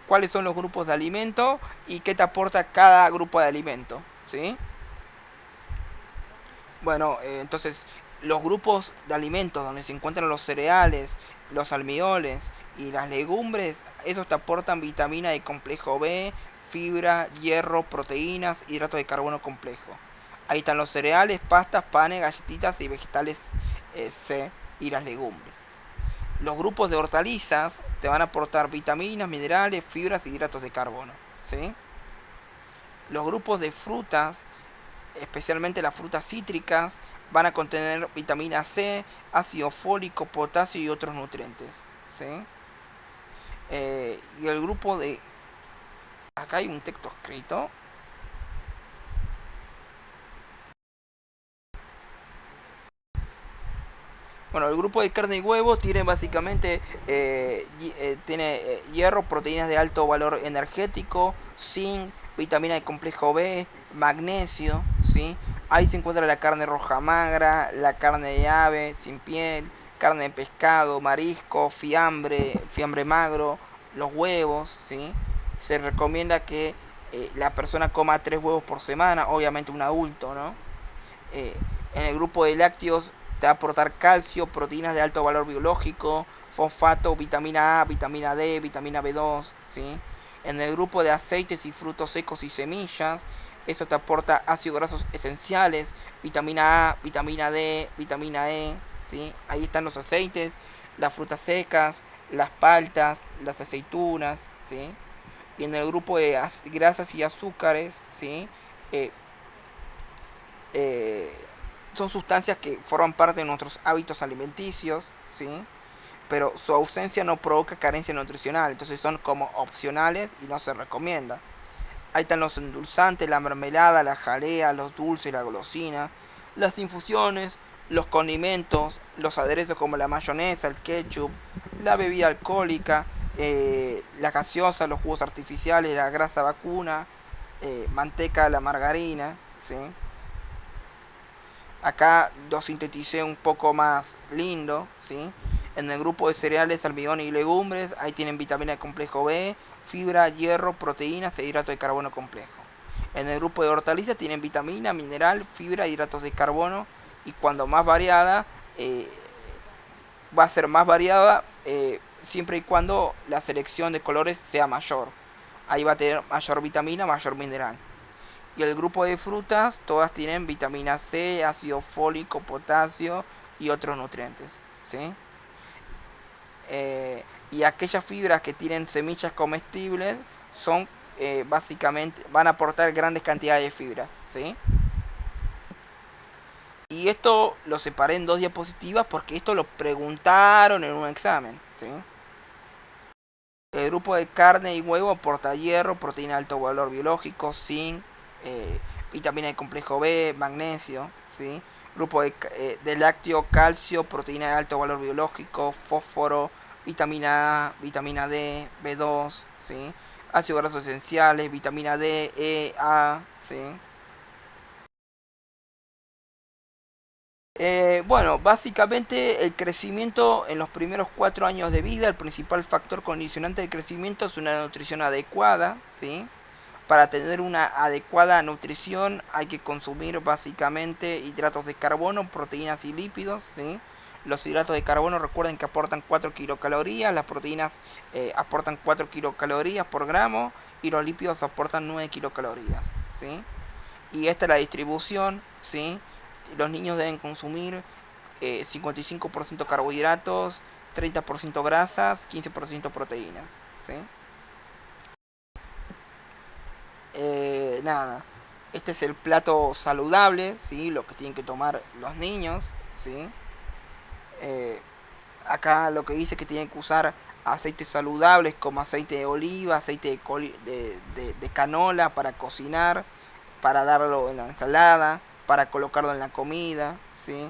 cuáles son los grupos de alimentos y qué te aporta cada grupo de alimento, ¿sí? Bueno, entonces los grupos de alimentos donde se encuentran los cereales, los almidones y las legumbres, esos te aportan vitamina de complejo B, fibra, hierro, proteínas, hidratos de carbono complejo. Ahí están los cereales, pastas, panes, galletitas y vegetales C y las legumbres. Los grupos de hortalizas te van a aportar vitaminas, minerales, fibras y hidratos de carbono, ¿sí? Los grupos de frutas, especialmente las frutas cítricas, van a contener vitamina C, ácido fólico, potasio y otros nutrientes, ¿sí? Y el grupo de... Acá hay un texto escrito. Bueno, el grupo de carne y huevo tiene básicamente tiene hierro, proteínas de alto valor energético, zinc, vitamina de complejo B, magnesio, ¿sí? Ahí se encuentra la carne roja magra, la carne de ave sin piel, carne de pescado, marisco, fiambre magro, los huevos, ¿sí? Se recomienda que la persona coma 3 huevos por semana, obviamente un adulto, ¿no? Eh, en el grupo de lácteos te va a aportar calcio, proteínas de alto valor biológico, fosfato, vitamina A, vitamina D, vitamina B2, ¿sí? En el grupo de aceites y frutos secos y semillas, esto te aporta ácidos grasos esenciales, vitamina A, vitamina D, vitamina E, ¿sí? Ahí están los aceites, las frutas secas, las paltas, las aceitunas, ¿sí? Y en el grupo de grasas y azúcares, ¿sí? Eh, eh, son sustancias que forman parte de nuestros hábitos alimenticios, ¿sí? Pero su ausencia no provoca carencia nutricional, entonces son como opcionales y no se recomienda. Ahí están los endulzantes, la mermelada, la jalea, los dulces, la golosina, las infusiones, los condimentos, los aderezos como la mayonesa, el ketchup, la bebida alcohólica, la gaseosa, los jugos artificiales, la grasa vacuna, manteca, la margarina, ¿sí? Acá lo sinteticé un poco más lindo, ¿sí? En el grupo de cereales, almidón y legumbres, ahí tienen vitamina de complejo B, fibra, hierro, proteínas e hidrato de carbono complejo. En el grupo de hortalizas tienen vitamina, mineral, fibra, hidratos de carbono y cuando más variada, eh, va a ser más variada siempre y cuando la selección de colores sea mayor. Ahí va a tener mayor vitamina, mayor mineral. Y el grupo de frutas, todas tienen vitamina C, ácido fólico, potasio y otros nutrientes, ¿sí? Y aquellas fibras que tienen semillas comestibles son básicamente, van a aportar grandes cantidades de fibra, ¿sí? Y esto lo separé en dos diapositivas porque esto lo preguntaron en un examen, ¿sí? El grupo de carne y huevo aporta hierro, proteína de alto valor biológico, zinc, vitamina de complejo B, magnesio, ¿sí? Grupo de lácteo, calcio, proteína de alto valor biológico, fósforo, vitamina A, vitamina D, B2, ¿sí? Ácidos grasos esenciales, vitamina D, E, A, ¿sí? Bueno, básicamente el crecimiento en los primeros 4 años de vida, el principal factor condicionante del crecimiento es una nutrición adecuada, ¿sí? Para tener una adecuada nutrición hay que consumir básicamente hidratos de carbono, proteínas y lípidos, ¿sí? Los hidratos de carbono recuerden que aportan 4 kilocalorías, las proteínas aportan 4 kilocalorías por gramo y los lípidos aportan 9 kilocalorías, ¿sí? Y esta es la distribución, ¿sí? Los niños deben consumir 55% carbohidratos, 30% grasas, 15% proteínas, ¿sí? Nada, este es el plato saludable, ¿sí? Lo que tienen que tomar los niños, ¿sí? Eh, Acá lo que dice es que tienen que usar aceites saludables como aceite de oliva, aceite de canola para cocinar, para darlo en la ensalada, para colocarlo en la comida, ¿sí?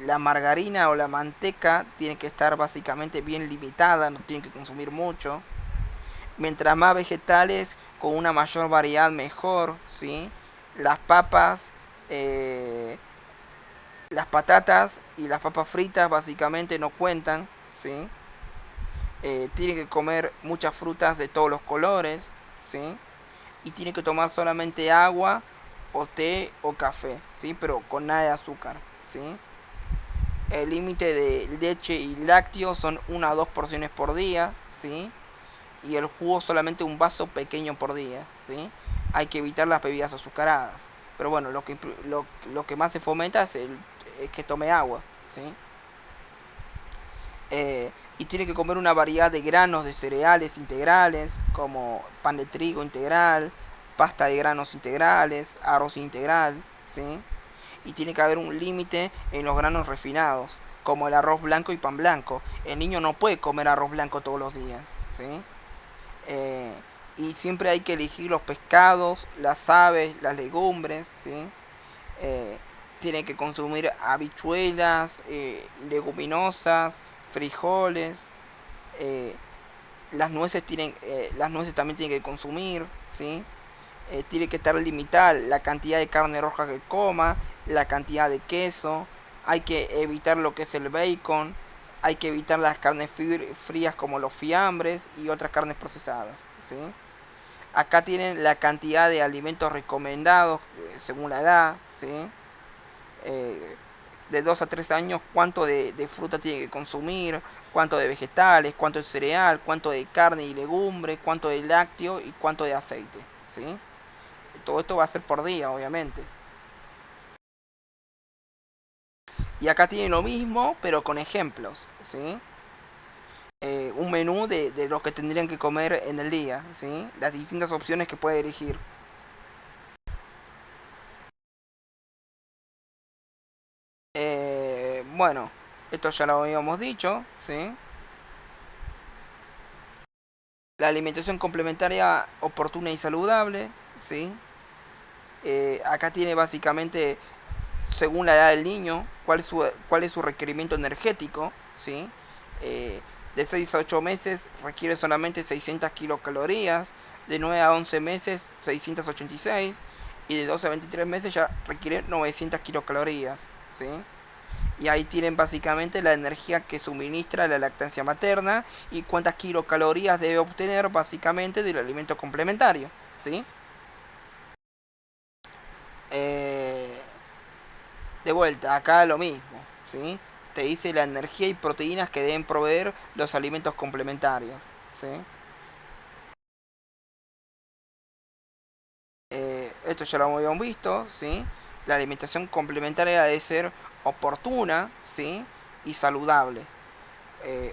La margarina o la manteca tiene que estar básicamente bien limitada, no tiene que consumir mucho. Mientras más vegetales, con una mayor variedad mejor, ¿sí? Las papas, eh, las patatas y las papas fritas básicamente no cuentan, ¿sí? Tiene que comer muchas frutas de todos los colores, ¿sí? Y tiene que tomar solamente agua o té o café, ¿sí? Pero con nada de azúcar, ¿sí? El límite de leche y lácteos son 1 a 2 porciones por día, ¿sí? Y el jugo solamente un vaso pequeño por día, ¿sí? Hay que evitar las bebidas azucaradas. Pero bueno, lo que más se fomenta es que tome agua, ¿sí? Y tiene que comer una variedad de granos, de cereales integrales, como pan de trigo integral, pasta de granos integrales, arroz integral, ¿sí? Y tiene que haber un límite en los granos refinados, como el arroz blanco y pan blanco. El niño no puede comer arroz blanco todos los días, ¿sí? Eh, y siempre hay que elegir los pescados, las aves, las legumbres, ¿sí? Eh, Tiene que consumir habichuelas, leguminosas, frijoles, eh, las nueces también tienen que consumir, ¿sí? Tiene que estar limitada la cantidad de carne roja que coma, la cantidad de queso, hay que evitar lo que es el bacon, hay que evitar las carnes frías como los fiambres y otras carnes procesadas, ¿sí? Acá tienen la cantidad de alimentos recomendados según la edad, ¿sí? Eh, de 2 a 3 años, cuánto de fruta tiene que consumir, cuánto de vegetales, cuánto de cereal, cuánto de carne y legumbre, cuánto de lácteo y cuánto de aceite, ¿sí? Todo esto va a ser por día, obviamente. Y acá tienen lo mismo, pero con ejemplos, ¿sí? Un menú de lo que tendrían que comer en el día, ¿sí? Las distintas opciones que puede elegir. Bueno, esto ya lo habíamos dicho, ¿sí? La alimentación complementaria oportuna y saludable, ¿sí? Acá tiene básicamente, según la edad del niño, cuál es su requerimiento energético, ¿sí? Eh, de 6 a 8 meses requiere solamente 600 kilocalorías, de 9 a 11 meses 686 y de 12 a 23 meses ya requiere 900 kilocalorías, ¿sí? Y ahí tienen básicamente la energía que suministra la lactancia materna y cuántas kilocalorías debe obtener básicamente del alimento complementario, ¿sí? Eh, de vuelta, acá lo mismo, ¿sí? Te dice la energía y proteínas que deben proveer los alimentos complementarios, ¿sí? Esto ya lo habíamos visto, ¿sí? La alimentación complementaria debe ser oportuna, ¿sí? Y saludable.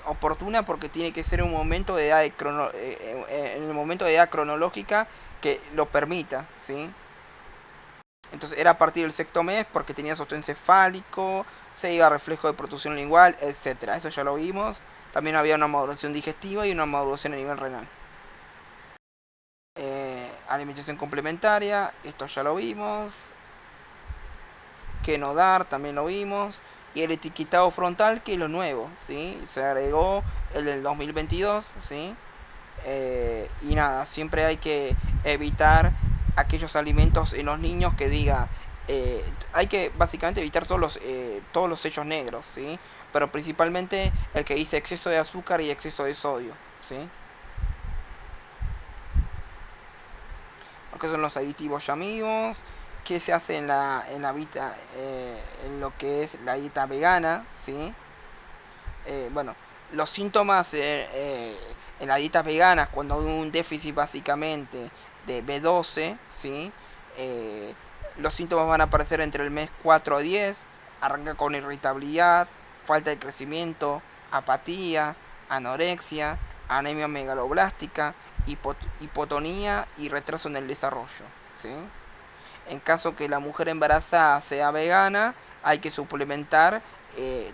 Oportuna porque tiene que ser un momento de edad en el momento de edad cronológica que lo permita, ¿sí? Entonces era a partir del sexto mes porque tenía sostén cefálico, se iba a reflejo de protrusión lingual, etcétera. Eso ya lo vimos. También había una maduración digestiva y una maduración a nivel renal. Alimentación complementaria, esto ya lo vimos. Que no dar, también lo vimos. Y el etiquetado frontal, que es lo nuevo, ¿sí? Se agregó el del 2022, ¿sí? Y nada, siempre hay que evitar aquellos alimentos en los niños que diga, hay que básicamente evitar todos los sellos negros, ¿sí? Pero principalmente el que dice exceso de azúcar y exceso de sodio, ¿sí? Lo que son los aditivos ya amigos, que se hace en lo que es la dieta vegana, ¿sí? Bueno, los síntomas en las dietas veganas, cuando hay un déficit básicamente de B12, ¿sí? Eh, los síntomas van a aparecer entre el mes 4 a 10, arranca con irritabilidad, falta de crecimiento, apatía, anorexia, anemia megaloblástica, hipotonía y retraso en el desarrollo, ¿sí? En caso que la mujer embarazada sea vegana, hay que suplementar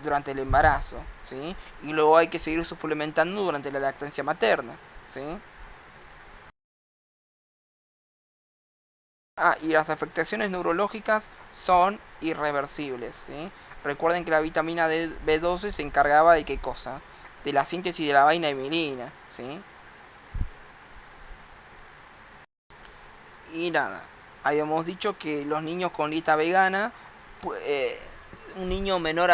durante el embarazo, ¿sí? Y luego hay que seguir suplementando durante la lactancia materna, ¿sí? Y las afectaciones neurológicas son irreversibles, ¿sí? Recuerden que la vitamina B12 se encargaba de qué cosa, de la síntesis de la vaina de mielina, ¿sí? Y nada, habíamos dicho que los niños con dieta vegana, un niño menor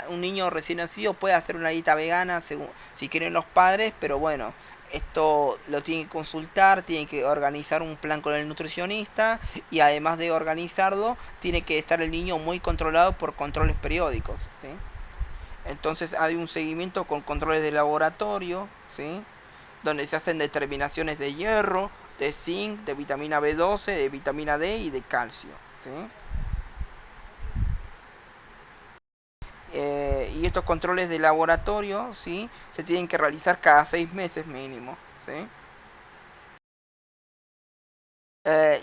un niño recién nacido puede hacer una dieta vegana según si quieren los padres, pero bueno, esto lo tienen que consultar, tienen que organizar un plan con el nutricionista y además de organizarlo, tiene que estar el niño muy controlado por controles periódicos, ¿sí? Entonces hay un seguimiento con controles de laboratorio, ¿sí? Donde se hacen determinaciones de hierro, de zinc, de vitamina B12, de vitamina D y de calcio, ¿sí? Y estos controles de laboratorio, ¿sí? Se tienen que realizar cada 6 meses mínimo, ¿sí?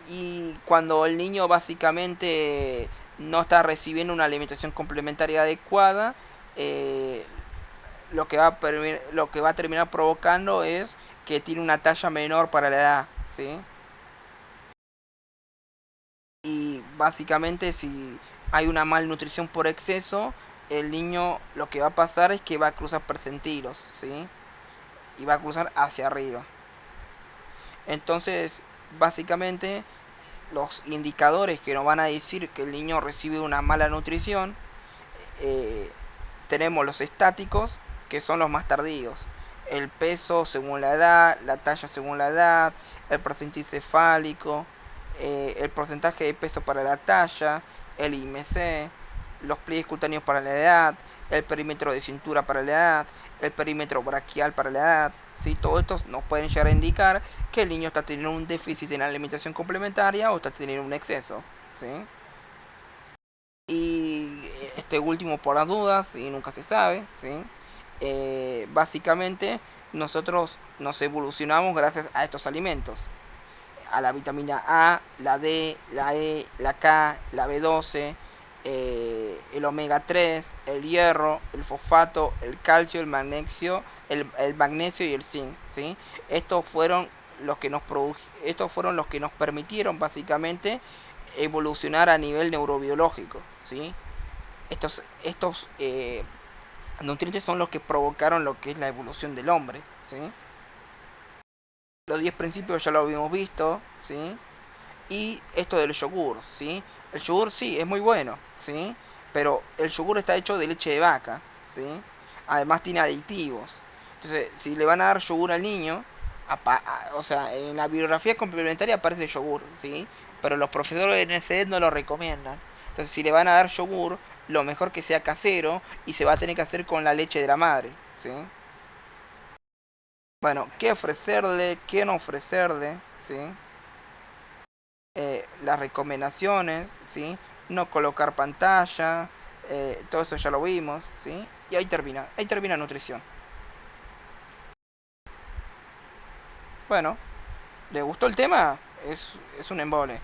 Y cuando el niño básicamente no está recibiendo una alimentación complementaria adecuada, eh, lo que va a terminar provocando es que tiene una talla menor para la edad, ¿sí? Y básicamente si hay una malnutrición por exceso, el niño lo que va a pasar es que va a cruzar percentilos, ¿sí? Y va a cruzar hacia arriba. Entonces, básicamente, los indicadores que nos van a decir que el niño recibe una mala nutrición, eh, tenemos los estáticos, que son los más tardíos. El peso según la edad, la talla según la edad, el porcentaje cefálico, el porcentaje de peso para la talla, el IMC, los pliegues cutáneos para la edad, el perímetro de cintura para la edad, el perímetro braquial para la edad. ¿Sí? Todo esto nos pueden llegar a indicar que el niño está teniendo un déficit en la alimentación complementaria o está teniendo un exceso. ¿Sí? Y este último por las dudas, y nunca se sabe, ¿sí? Básicamente nosotros nos evolucionamos gracias a estos alimentos, a la vitamina A, la D, la E, la K, la B12, el omega 3, el hierro, el fosfato, el calcio, el magnesio y el zinc, ¿sí? Estos fueron estos fueron los que nos permitieron básicamente evolucionar a nivel neurobiológico, ¿sí? Estos nutrientes son los que provocaron lo que es la evolución del hombre, ¿sí? Los 10 principios ya lo habíamos visto, ¿sí? Y esto del yogur, ¿sí? El yogur sí, es muy bueno, ¿sí? Pero el yogur está hecho de leche de vaca, ¿sí? Además tiene aditivos. Entonces, si le van a dar yogur al niño, o sea, en la bibliografía complementaria aparece yogur, ¿sí? Pero los profesores de NSD no lo recomiendan. Entonces, si le van a dar yogur, lo mejor que sea casero y se va a tener que hacer con la leche de la madre, ¿sí? Bueno, ¿qué ofrecerle? ¿Qué no ofrecerle? ¿Sí? Las recomendaciones, ¿sí? No colocar pantalla, todo eso ya lo vimos, ¿sí? Y ahí termina nutrición. Bueno, ¿le gustó el tema? Es un embole.